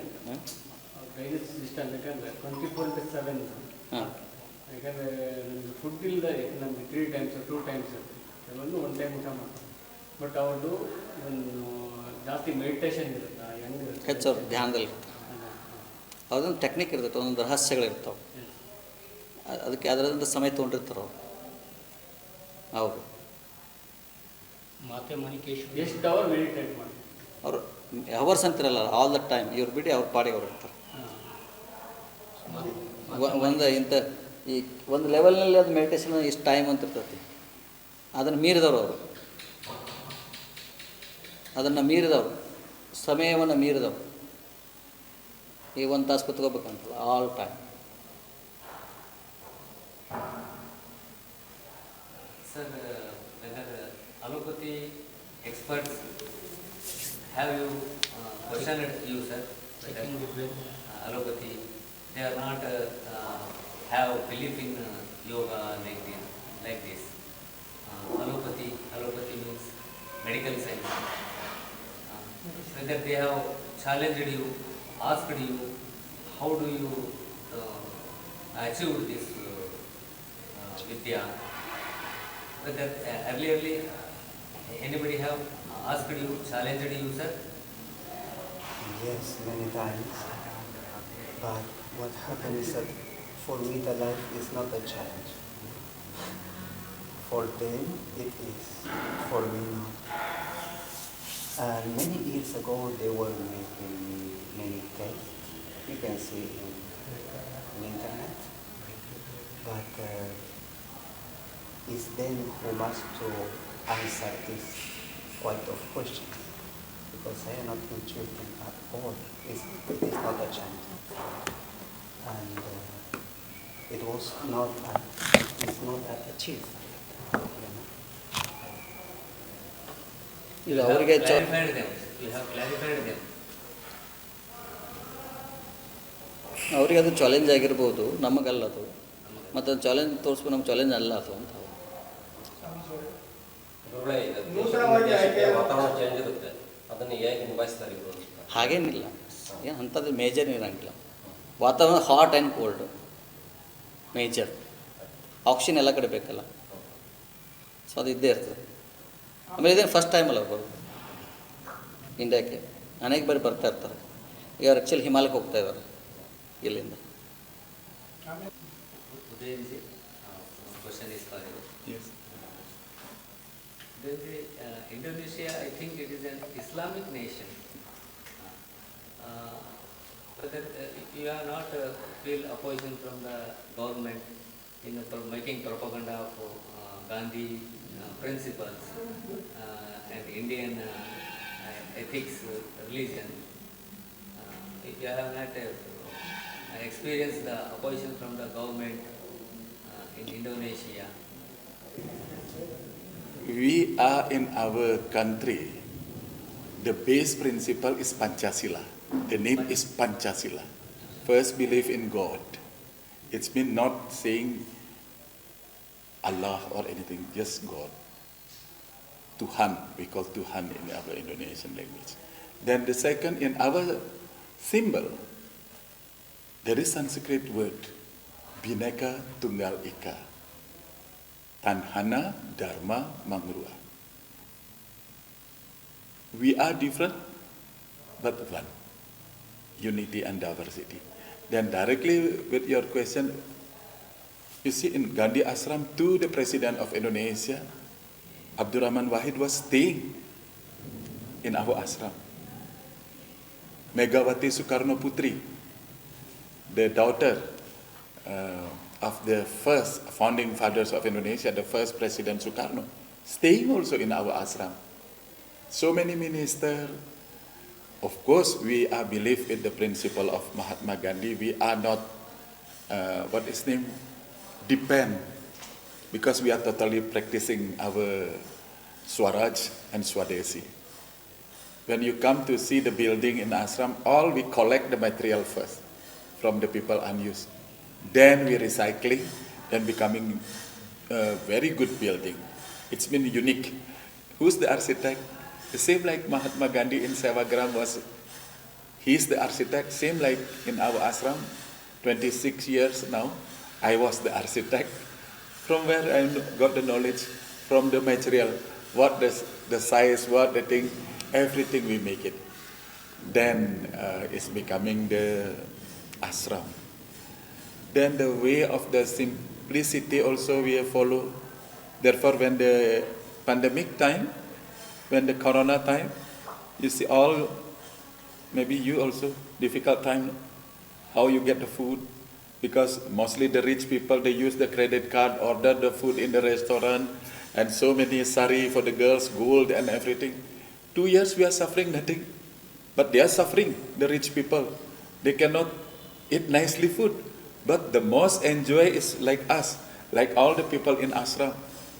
ಡೈಜೆಸ್ಟಿವ್ ಸಿಸ್ಟಮ್ ಯಾಕಂದರೆ 24/7. ಹಾಂ, ಯಾಕಂದರೆ ನಮಗೆ ಫುಡ್ ಇಲ್ಲದೆ ನಮಗೆ 3 ಟೈಮ್ಸ್ 2 ಟೈಮ್ಸ್ ಇರುತ್ತೆ. ಕೆಲವೊಂದು 1 ಟೈಮ್ ಊಟ ಮಾಡ್ತಾರೆ. ಬಟ್ ಅವ್ರದ್ದು ಒಂದು ಜಾಸ್ತಿ ಮೆಡಿಟೇಷನ್ ಇರುತ್ತೆ, ಹೆಂಗಿರುತ್ತೆ ಹೆಚ್ಚು ಅವ್ರು ಧ್ಯಾನದಲ್ಲಿ ಇರ್ತಾರೆ. ಅದೊಂದು ಟೆಕ್ನಿಕ್ ಇರ್ತೈತೆ, ಒಂದೊಂದು ರಹಸ್ಯಗಳಿರ್ತಾವೆ. ಅದಕ್ಕೆ ಅದರಿಂದ ಸಮಯ ತೊಗೊಂಡಿರ್ತಾರೆ ಅವರು. ಹೌದು. ಮಾತೆ ಮಾಣಿಕೇಶ್ವರ ಎಷ್ಟು ಅವರ್ ಮೆಡಿಟೇಟ್ ಮಾಡಿ ಅವರು ಅವರ್ಸ್ ಅಂತಿರಲ್ಲ, ಆಲ್ ದ ಟೈಮ್. ಇವ್ರು ಬಿಡಿ ಅವ್ರ ಪಾಡಿಗೆ ಅವ್ರು ಇರ್ತಾರೆ. ಒಂದು ಈ ಒಂದು ಲೆವೆಲ್ನಲ್ಲಿ ಅದು ಮೆಡಿಟೇಷನ್ ಇಷ್ಟು ಟೈಮ್ ಅಂತ ಇರ್ತೈತಿ. ಅದನ್ನು ಮೀರಿದವರು ಅವರು, ಅದನ್ನು ಮೀರಿದವರು, ಸಮಯವನ್ನು ಮೀರಿದವರು. ಈಗ 1 ತಾಸು ಕೂತ್ಕೋಬೇಕಂತಲ್ಲ, all time. Sir, whether allopathy experts have you questioned you, sir? Allopathy, they are not have belief in yoga like this. Allopathy means medical science. Whether they have challenged you, asked you, how do you achieve this vidya? Whether earlierly anybody have asked you, challenged you, sir? Yes, many times. But what happened is that for me the life is not a challenge. For them it is, for me not. And many years ago they were making many tests. You can see in internet. But it's them who must to answer this quite of questions, because I am not intuiting at all. It is not a chance, and it was not it's not achieved. ಈಗ ಅವರಿಗೆ ಅವರಿಗೆ ಅದು challenge ಆಗಿರ್ಬೋದು, ನಮಗಲ್ಲ ಅದು. ಮತ್ತು ಅದು challenge ತೋರಿಸ್ಬೇಕು, ನಮ್ಮ ಚಾಲೆಂಜ್ ಅಲ್ಲ ಅದು ಅಂತ. ವಾತಾವರಣ ಚೇಂಜ್ ಇರುತ್ತೆ, ಅದನ್ನು ಹೇಗೆ ನಿಭಾಯಿಸ್ತಾರೆ? ಹಾಗೇನಿಲ್ಲ, ಏನು ಅಂಥದ್ದು ಮೇಜರ್ ಇರೋಂಗಿಲ್ಲ. ವಾತಾವರಣ hot and cold major. Oxygen ಎಲ್ಲ ಕಡೆ ಬೇಕಲ್ಲ, ಸೊ ಅದು ಇದ್ದೇ ಇರ್ತದೆ. ಆಮೇಲೆ ಇದೇನು ಫಸ್ಟ್ ಟೈಮ್ ಅಲ್ಲ ಬರೋದು ಇಂಡಿಯಾಕ್ಕೆ, ಅನೇಕ ಬಾರಿ ಬರ್ತಾ ಇರ್ತಾರೆ. ಈಗ ಅವ್ರು ಆ್ಯಕ್ಚುಲಿ ಹಿಮಾಲಯಕ್ಕೆ ಹೋಗ್ತಾ ಇದ್ದಾರೆ ಇಲ್ಲಿಂದ. Udayanji, one question is for you. Yes. Indonesia, I think it is an Islamic nation. But you are not feel opposition from the government for making propaganda of Gandhi principles and Indian ethics, religion. You have not experienced the opposition from the government in Indonesia. We are in our country, the base principle is Pancasila. The name is Pancasila. First, believe in God. It's been not saying Allah or anything, just God. Tuhan, we call Tuhan in our Indonesian language. Then the second, in our symbol, there is Sanskrit word, Bhinneka Tunggal Ika. Tanhana Dharma Mangrua. We are different, but one. Unity and diversity. Then directly with your question, you see in Gandhi Ashram to the President of Indonesia, Abdurrahman Wahid was staying in our ashram. Megawati Soekarno Putri, the daughter of the first founding fathers of Indonesia, the first President Sukarno, staying also in our ashram. So many ministers. Of course, we are believe in the principle of Mahatma Gandhi. We are not, what is name, depend, because we are totally practicing our Swaraj and Swadesi. When you come to see the building in ashram, all we collect the material first from the people unused. Then we recycling, then becoming a very good building. It's been unique. Who's the architect? The same like Mahatma Gandhi in Sevagram was, he's the architect, same like in our ashram, 26 years now, I was the architect. From where I got the knowledge? From the material, what the size, what the thing, everything we make it. Then it's becoming the ashram. Then the way of the simplicity also we follow. Therefore, when the pandemic time, when the corona time, you see all, maybe you also, difficult time, how you get the food, because mostly the rich people, they use the credit card, order the food in the restaurant, and so many sari for the girls, gold and everything. 2 years we are suffering nothing, but they are suffering, the rich people. They cannot eat nicely food, but the most enjoy is like us, like all the people in ashram,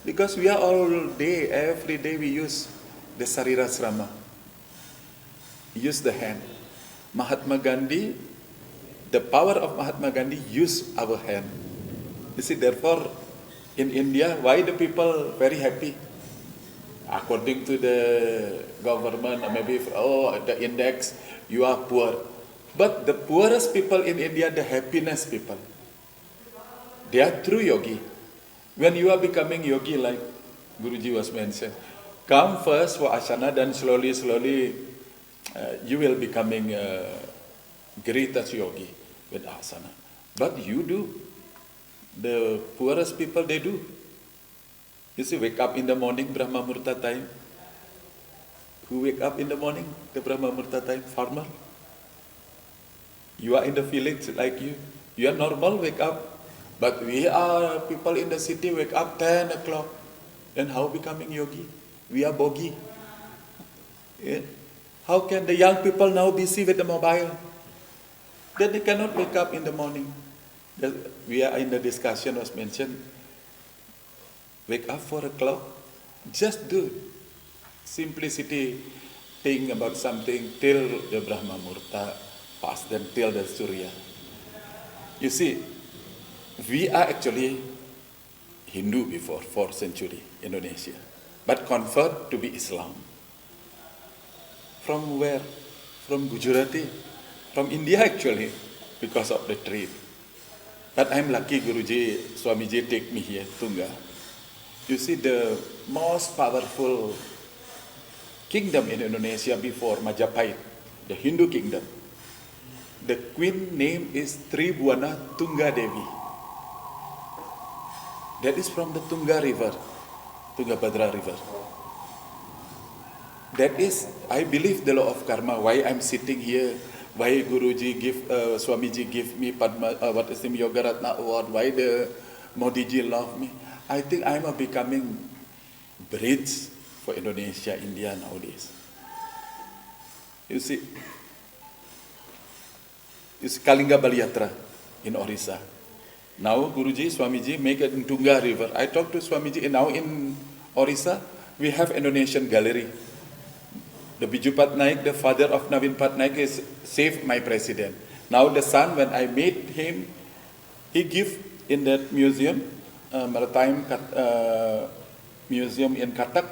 because we are all day, every day we use the Sarira Srama. Use the hand. Mahatma Gandhi, the power of Mahatma Gandhi use our hand. You see, therefore, in India, why the people very happy? According to the government, maybe, the index, you are poor. But the poorest people in India, the happiness people. They are true yogi. When you are becoming yogi, like Guruji was mentioned, come first for asana, then slowly, you will becoming greatest yogi with asana. But you do. The poorest people, they do. You see, wake up in the morning, Brahma Murta time. Who wake up in the morning, the Brahma Murta time? Farmer. You are in the village like you. You are normal, wake up. But we are people in the city, wake up 10 o'clock. Then how becoming yogi? We are bogi. Yeah. How can the young people now busy with the mobile? Then they cannot wake up in the morning. We are in the discussion was mentioned. Wake up 4 o'clock. Just do simplicity, think about something till the Brahma Murta pass, then till the Surya. You see, we are actually Hindu before 4th century Indonesia, but convert to be Islam. From where? From Gujarati, from India actually. because of the trip. But I'm lucky Guruji, Swamiji take me here, Tunga. You see the most powerful kingdom in Indonesia before Majapahit, the Hindu kingdom. The queen name is Tribhuwana Tungga Devi. That is from the Tunga river, Tungabhadra river. That is, I believe the law of karma, why I'm sitting here, why Guruji Swamiji give me Padma, Yoga Ratna award, why the Modiji love me. I think I'm becoming bridge for Indonesia, India nowadays. You see Kalinga Baliyatra in Orissa. Now Guruji, Swamiji make it in Tunga river. I talked to Swamiji, and now in Orissa, we have Indonesian gallery. The Biju Patnaik, the father of Navin Patnaik, is saved my president. Now the son, when I met him, he give in that museum, maritime museum in Katak,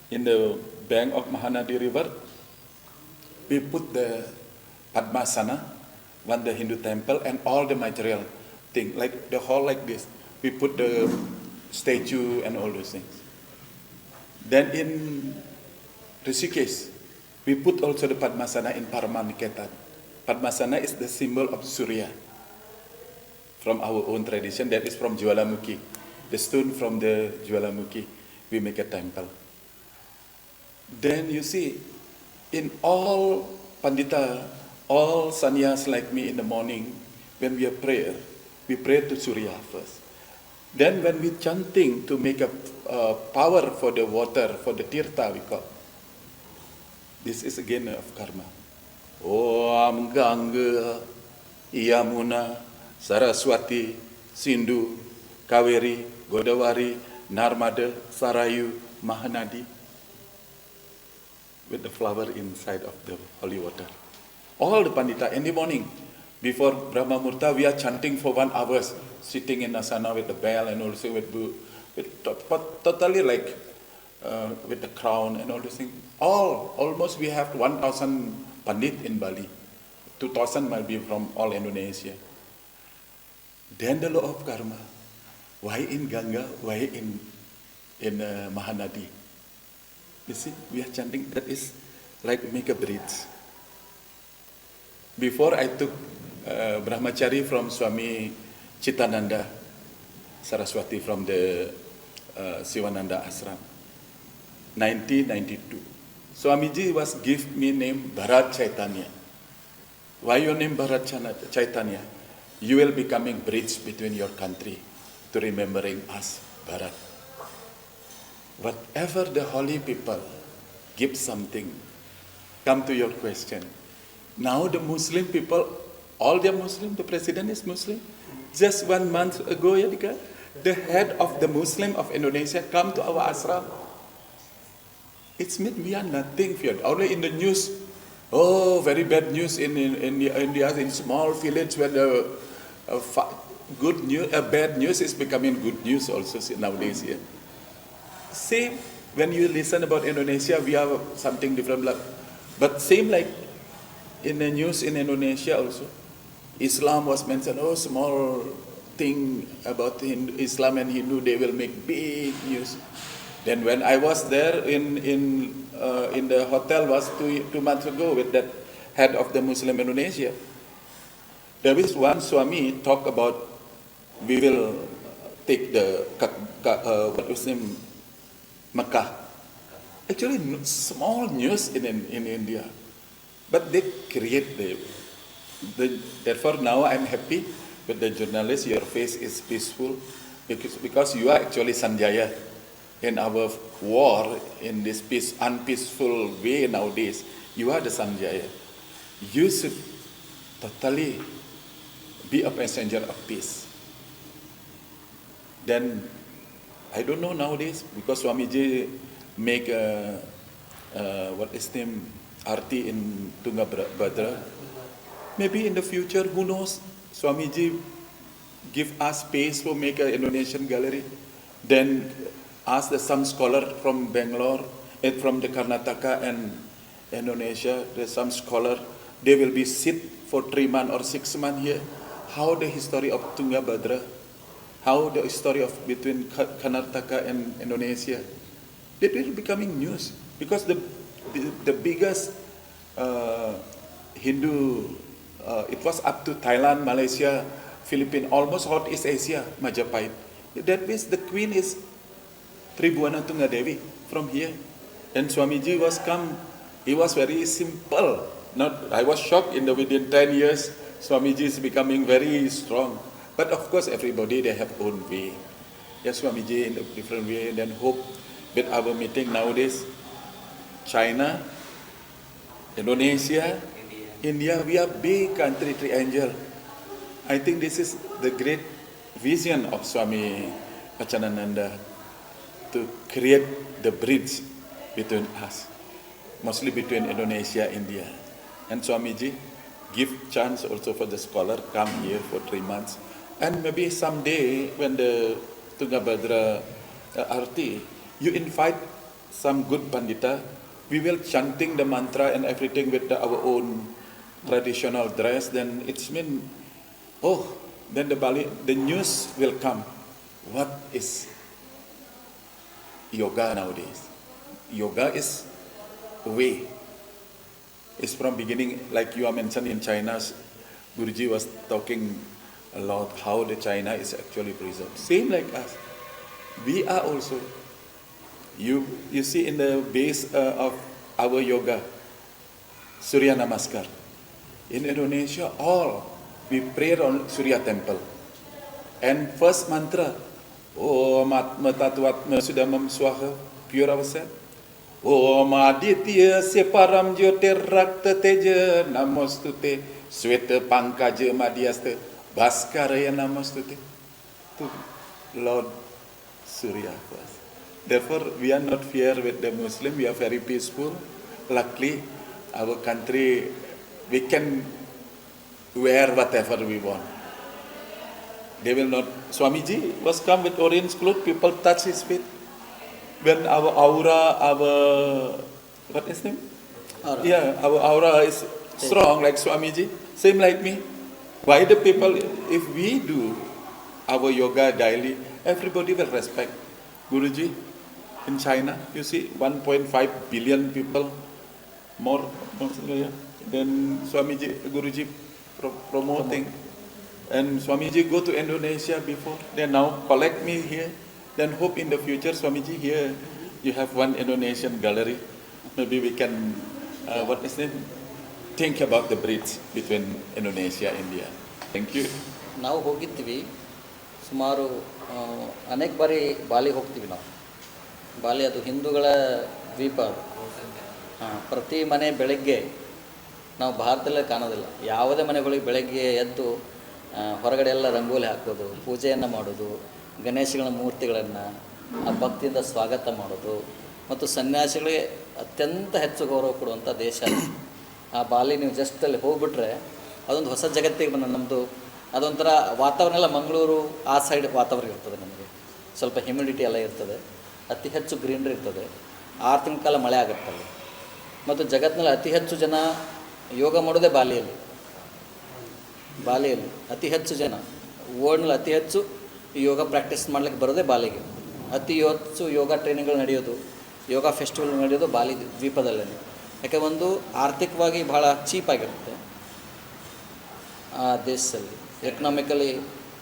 in the bank of Mahanadi River. We put the Padmasana, one the Hindu temple, and all the material thing, like the hall like this. We put the statue and all those things. Then in Rishikesh, we put also the Padmasana in Paramaniketan. Padmasana is the symbol of Surya. From our own tradition, that is from Jwalamukhi. The stone from the Jwalamukhi, we make a temple. Then you see, in all Pandita, all sannyas like me in the morning, when we have prayer, we pray to Surya first. Then when we chanting to make a power for the water, for the tirtha we call, this is again of karma. Om Ganga, Yamuna, Saraswati, Sindhu, Kaveri, Godavari, Narmada, Sarayu, Mahanadi, with the flower inside of the holy water. All the Pandita in the morning, before Brahma Murta, we are chanting for 1 hour, sitting in asana with the bell and also with totally like with the crown and all those things. Almost we have 1,000 Pandit in Bali. 2,000 might be from all Indonesia. Then the law of karma. Why in Ganga? Why in Mahanadi? You see, we are chanting. That is like make a bridge. Before I took Brahmachari from Swami Chitananda Saraswati from the Sivananda Ashram, 1992. Swamiji was give me name Bharat Chaitanya. Why your name Bharat Chaitanya? You will becoming bridge between your country to remembering us, Bharat. Whatever the holy people give something, come to your question. Now the Muslim people, all they are Muslim, the president is Muslim. Just 1 month ago, Yadika, the head of the Muslim of Indonesia come to our ashram. It's mean we are nothing feared. Only in the news, very bad news in India, in small village where the bad news is becoming good news also nowadays here. Same when you listen about Indonesia, we have something different. But same like in the news in Indonesia also, Islam was mentioned. Small thing about Islam and Hindu, they will make big news. Then when I was there in the hotel was two months ago with that head of the Muslim Indonesia, there is one Swami talk about we will take the Makkah. Actually, small news in India, but they create therefore now I'm happy with the journalist. Your face is peaceful because you are actually Sanjaya. In our war, in this unpeaceful way nowadays, you are the Sanjaya. You should totally be a messenger of peace. Then, I don't know nowadays, because Swamiji make Arti in Tungabhadra. Maybe in the future, who knows, Swamiji give us space to make an Indonesian gallery. Then ask some scholar from Bangalore and from the Karnataka and Indonesia, there's some scholar, they will be sit for 3 months or 6 months here how the history of Tungabhadra, how the story of between Karnataka and Indonesia, that will becoming news because the biggest Hindu, it was up to Thailand, Malaysia, Philippines, almost Southeast Asia, Majapahit. That means the queen is Tribhuwana Tunggadevi from here. And Swamiji was come, he was very simple. I was shocked within 10 years, Swamiji is becoming very strong. But of course, everybody, they have own way. Yes, Swamiji in a different way. And then hope with our meeting nowadays, China, Indonesia, India, we are big country, triangle. I think this is the great vision of Swami Pachanananda to create the bridge between us, mostly between Indonesia, India. And Swamiji give chance also for the scholar come here for 3 months. And maybe someday when the Tungabhadra Arti, you invite some good Pandita, we will chanting the mantra and everything with our own traditional dress, then it's mean, then the news will come. What is yoga nowadays? Yoga is a way. It's from beginning, like you are mentioned in China, Guruji was talking a lot how the China is actually preserved. Same like us. We are also. You see in the base of our yoga, Surya Namaskar. In Indonesia, all we pray on Surya temple. And first mantra, Om Atma Tatvatma Sudamam Swaha, pure ourselves. Om Aditya Separam Jyotir Rakta Teja Namostute Sweta Pankaja Madhyaste Bhaskaraya Namostute. To Lord Surya first. Therefore, we are not fear with the Muslim, we are very peaceful. Luckily, our country, we can wear whatever we want. They will not. Swamiji was come with orange cloth, people touch his feet. When our aura, what is name? Aura. Yeah, our aura is strong like Swamiji, same like me. Why the people, if we do our yoga daily, everybody will respect. Guruji, in China, you see 1.5 billion people, more than Swamiji, Guruji promoting. And Swamiji go to Indonesia before, then now collect me here. Then hope in the future, Swamiji, here you have one Indonesian gallery. Maybe we can, what is it? Think about the bridge between Indonesia and India. Thank you. ನಾವು ಹೋಗಿರ್ತೀವಿ ಸುಮಾರು ಅನೇಕ ಬಾರಿ ಬಾಲಿಗೆ ಹೋಗ್ತೀವಿ ನಾವು. ಬಾಲಿ ಅದು ಹಿಂದೂಗಳ ದ್ವೀಪ ಅದು. ಪ್ರತಿ ಮನೆ ಬೆಳಗ್ಗೆ ನಾವು ಭಾರತದಲ್ಲೇ ಕಾಣೋದಿಲ್ಲ. ಯಾವುದೇ ಮನೆಗಳಿಗೆ ಬೆಳಗ್ಗೆ ಎದ್ದು ಹೊರಗಡೆ ಎಲ್ಲ ರಂಗೋಲಿ ಹಾಕೋದು, ಪೂಜೆಯನ್ನು ಮಾಡೋದು, ಗಣೇಶಗಳ ಮೂರ್ತಿಗಳನ್ನು ಆ ಭಕ್ತಿಯಿಂದ ಸ್ವಾಗತ ಮಾಡೋದು ಮತ್ತು ಸನ್ಯಾಸಿಗಳಿಗೆ ಅತ್ಯಂತ ಹೆಚ್ಚು ಗೌರವ ಕೊಡುವಂಥ ದೇಶ. ಆ ಬಾಲಿ ನೀವು ಜಸ್ಟ್ ಅಲ್ಲಿ ಹೋಗ್ಬಿಟ್ರೆ ಅದೊಂದು ಹೊಸ ಜಗತ್ತಿಗೆ ಬಂದ ನಮ್ಮದು. ಅದೊಂಥರ ವಾತಾವರಣ ಎಲ್ಲ ಮಂಗಳೂರು ಆ ಸೈಡ್ ವಾತಾವರಣ ಇರ್ತದೆ. ನಮಗೆ ಸ್ವಲ್ಪ ಹ್ಯುಮಿಡಿಟಿ ಎಲ್ಲ ಇರ್ತದೆ, ಅತಿ ಹೆಚ್ಚು ಗ್ರೀನ್ರಿ ಇರ್ತದೆ, 6 ತಿಂಗಳ ಕಾಲ ಮಳೆ ಆಗುತ್ತಲ್ಲಿ. ಮತ್ತು ಜಗತ್ತಿನಲ್ಲಿ ಅತಿ ಹೆಚ್ಚು ಜನ ಯೋಗ ಮಾಡೋದೇ ಬಾಲಿಯಲ್ಲಿ. ಅತಿ ಹೆಚ್ಚು ಜನ ವರ್ಲ್ಡ್ನಲ್ಲಿ ಅತಿ ಹೆಚ್ಚು ಯೋಗ ಪ್ರಾಕ್ಟೀಸ್ ಮಾಡ್ಲಿಕ್ಕೆ ಬರೋದೇ ಬಾಲಿಗೆ. ಅತಿ ಹೆಚ್ಚು ಯೋಗ ಟ್ರೈನಿಂಗ್ಗಳು ನಡೆಯೋದು, ಯೋಗ ಫೆಸ್ಟಿವಲ್ ನಡೆಯೋದು ಬಾಲಿ ದ್ವೀಪದಲ್ಲೇ. ಯಾಕೆ ಒಂದು ಆರ್ಥಿಕವಾಗಿ ಭಾಳ ಚೀಪಾಗಿರುತ್ತೆ ಆ ದೇಶದಲ್ಲಿ. ಎಕನಾಮಿಕಲಿ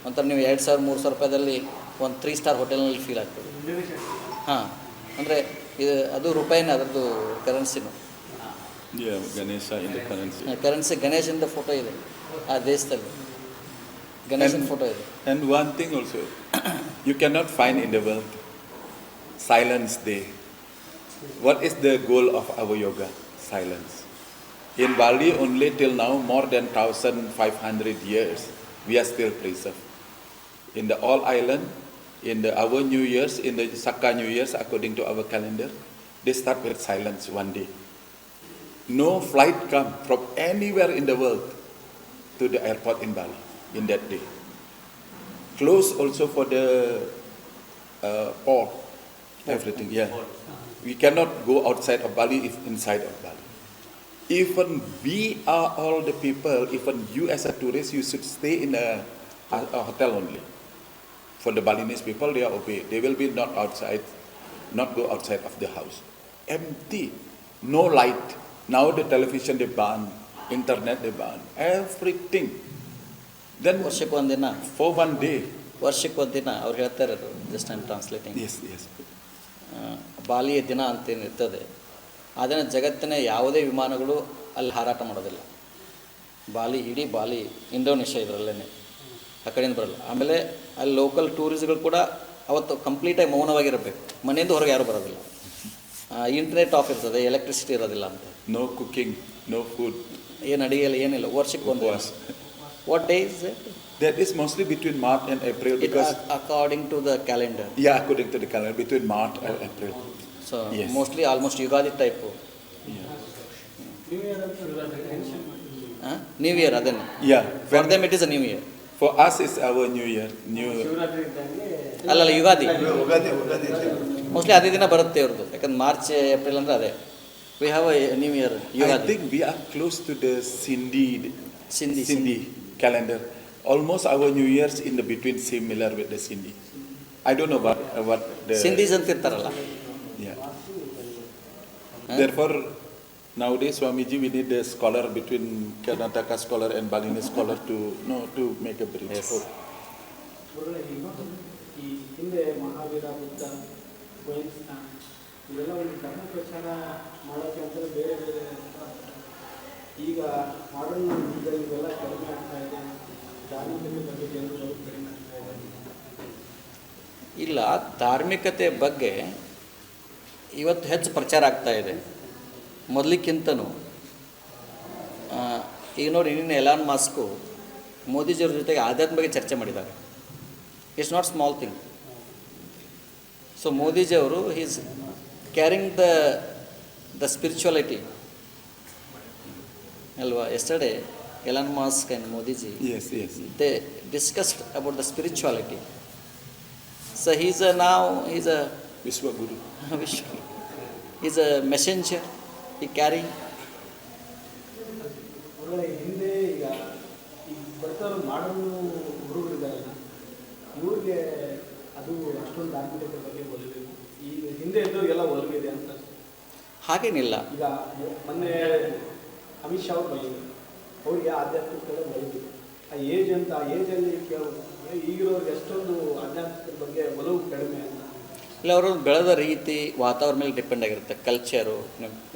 ಒಂಥರ ನೀವು 2,000-3,000 ರೂಪಾಯಿದಲ್ಲಿ ಒಂದು 3 ಸ್ಟಾರ್ ಹೋಟೆಲ್ನಲ್ಲಿ ಫೀಲ್ ಆಗ್ತದೆ. ಅಂದರೆ ಇದು ಅದು ರೂಪಾಯಿನ ಅದರದ್ದು ಕರೆನ್ಸಿನೂ. Ganesha in the currency. Currency ಗಣೇಶನ ಫೋಟೋ ಇದೆ ಆ ದೇಶದಲ್ಲಿ. ಗಣೇಶನ ಫೋಟೋ ಇದೆ. And one thing also, you cannot find in the world silence day. What is the goal of our yoga? Silence. In Bali only till now more than 1,500 years we are still preserved. In the all island, in our New Year's, in the Saka New Year's according to our calendar, they start with silence one day. No flight come from anywhere in the world to the airport in Bali in that day. Close also for the port, everything. Yeah, we cannot go outside of Bali if inside of Bali. even we are all the people, even you as a tourist, you should stay in a hotel only. For the Balinese people, they are obey. They will be not outside, not go outside of the house. Empty, no light. Now the television they ban, internet they ban, everything. Then ವರ್ಷಕ್ಕೆ ಒಂದಿನ for one day. ವರ್ಷಕ್ಕೆ ಒಂದಿನ ಅವ್ರು ಹೇಳ್ತಾ ಇರೋದು, just I'm translating. Yes, yes. ಬಾಲಿಯ ದಿನ ಅಂತೇನಿರ್ತದೆ, ಅದನ್ನು ಜಗತ್ತಿನ ಯಾವುದೇ ವಿಮಾನಗಳು ಅಲ್ಲಿ ಹಾರಾಟ ಮಾಡೋದಿಲ್ಲ. ಬಾಲಿ, ಇಡೀ ಬಾಲಿ ಇಂಡೋನೇಷ್ಯಾ ಇದರಲ್ಲೇ, ಆ ಕಡೆಯಿಂದ ಬರಲ್ಲ. ಆಮೇಲೆ ಅಲ್ಲಿ ಲೋಕಲ್ ಟೂರಿಸ್ಟ್ಗಳು ಕೂಡ ಅವತ್ತು ಕಂಪ್ಲೀಟಾಗಿ ಮೌನವಾಗಿರಬೇಕು, ಮನೆಯಿಂದ ಹೊರಗೆ ಯಾರೂ ಬರೋದಿಲ್ಲ. ಇಂಟರ್ನೆಟ್ ಆಫ್ ಇರ್ತದೆ, ಎಲೆಕ್ಟ್ರಿಸಿಟಿ ಇರೋದಿಲ್ಲ ಅಂತ. No cooking, no food. ಏನು ಅಡಿಗೆಲ್ಲ ಏನಿಲ್ಲ, ವರ್ಷಕ್ಕೆ ಒಂದು. What day is it? That is mostly between March and April because according to the calendar. yeah, according to the calendar, between March and April. So Yes. Mostly almost Ugadi type. New year ಅಂತ tension ಮಾಡಿ new year ಅದನ್ನು. Yeah. For them it is a new year. For us, it's our New Year. Shivaratri ಇದ್ದಂಗೆ ಅಲ್ಲಲ್ಲ, Ugadi Ugadi mostly ಅದೇ ದಿನ ಬರುತ್ತೆ ಇವ್ರದ್ದು. ಯಾಕಂದ್ರೆ ಮಾರ್ಚ್ ಏಪ್ರಿಲ್ ಅಂದರೆ ಅದೇ. We have a new year I Ugadi. think we are close to the Sindhi. Sindhi calendar. Almost our New Year's in the between similar with the Sindhi. I don't know what the ಸಿಂಧೀಸ್ ಅಂತ ಇರ್ತಾರಲ್ಲ. yeah. Therefore, nowadays Swamiji, we need a scholar between Karnataka scholar and Balinese scholar to make a bridge. Yes. ಒಳ್ಳೆ ಈ ಹಿಂದೆ ಮಹಾವೀರ, ಬುದ್ಧ, ವೈನ್ಸ್ನ ಇವೆಲ್ಲ ಒಂದು ಧರ್ಮ ಪ್ರಚಾರ ಮಾಡೋಕ್ಕೆ ಅಂತಲೇ ಬೇರೆ ಬೇರೆ ಈಗ ಮಾಡರ್ನ್ ಯುಗದಲ್ಲಿ ಇವೆಲ್ಲ ಕಡಿಮೆ ಆಗ್ತಾ ಇದೆ. ಧಾರ್ಮಿಕತೆ ಬಗ್ಗೆ ಜನರು ಕಡಿಮೆ ಆಗ್ತಾ ಇದೆ. ಇಲ್ಲ, ಧಾರ್ಮಿಕತೆ ಬಗ್ಗೆ ಇವತ್ತು ಹೆಚ್ಚು ಪ್ರಚಾರ ಆಗ್ತಾ ಇದೆ ಮೊದಲಿಕ್ಕಿಂತನೂ. ಈಗ ನೋಡಿ, ನಿನ್ನೆ ಎಲಾನ್ ಮಾಸ್ಕು ಮೋದಿಜಿಯವ್ರ ಜೊತೆಗೆ ಆಧ್ಯಾತ್ಮ ಬಗ್ಗೆ ಚರ್ಚೆ ಮಾಡಿದ್ದಾರೆ. It's not small thing. So ಮೋದಿಜಿಯವರು ಈಸ್ ಕ್ಯಾರಿಂಗ್ ದ ಸ್ಪಿರಿಚುವಾಲಿಟಿ ಅಲ್ವಾ. Yesterday Elon Musk and Modiji, Yes, yes. they discussed about the spirituality. So he's a Vishwaguru. he's a messenger. He carrying. ಒಳ್ಳೆ ಹಿಂದೆ ಈಗ ಬರ್ತಾರೋ ಮಾಡರ್ನು ಹುಡುಗರಿದ್ದಾರಲ್ಲ, ಇವ್ರಿಗೆ ಅದು ಅಷ್ಟೊಂದು ಧಾರ್ಮಿಕತೆ ಬಗ್ಗೆ ಒಲವಿದೆ. ಈಗ ಹಿಂದೆ ಇದ್ದವ್ರಿಗೆಲ್ಲ ಒಲವಿದೆ ಅಂತ. ಹಾಗೇನಿಲ್ಲ. ಈಗ ಮೊನ್ನೆ ಅಮಿತ್ ಶಾ ಅವ್ರು ಬಂದಿದ್ರು, ಅವ್ರಿಗೆ ಆಧ್ಯಾತ್ಮಿಕತೆ ಒಲವಿದೆ. ಆ ಏಜ್ ಅಂತ, ಆ ಏಜಲ್ಲಿ ಕೇಳೋದು ಈಗಿರೋರಿಗೆ ಎಷ್ಟೊಂದು ಆಧ್ಯಾತ್ಮಿಕದ ಬಗ್ಗೆ ಒಲವು ಕಡಿಮೆ ಅಂತ. ಇಲ್ಲ, ಅವರು ಬೆಳೆದ ರೀತಿ ವಾತಾವರಣ ಮೇಲೆ ಡಿಪೆಂಡ್ ಆಗಿರುತ್ತೆ. ಕಲ್ಚರು,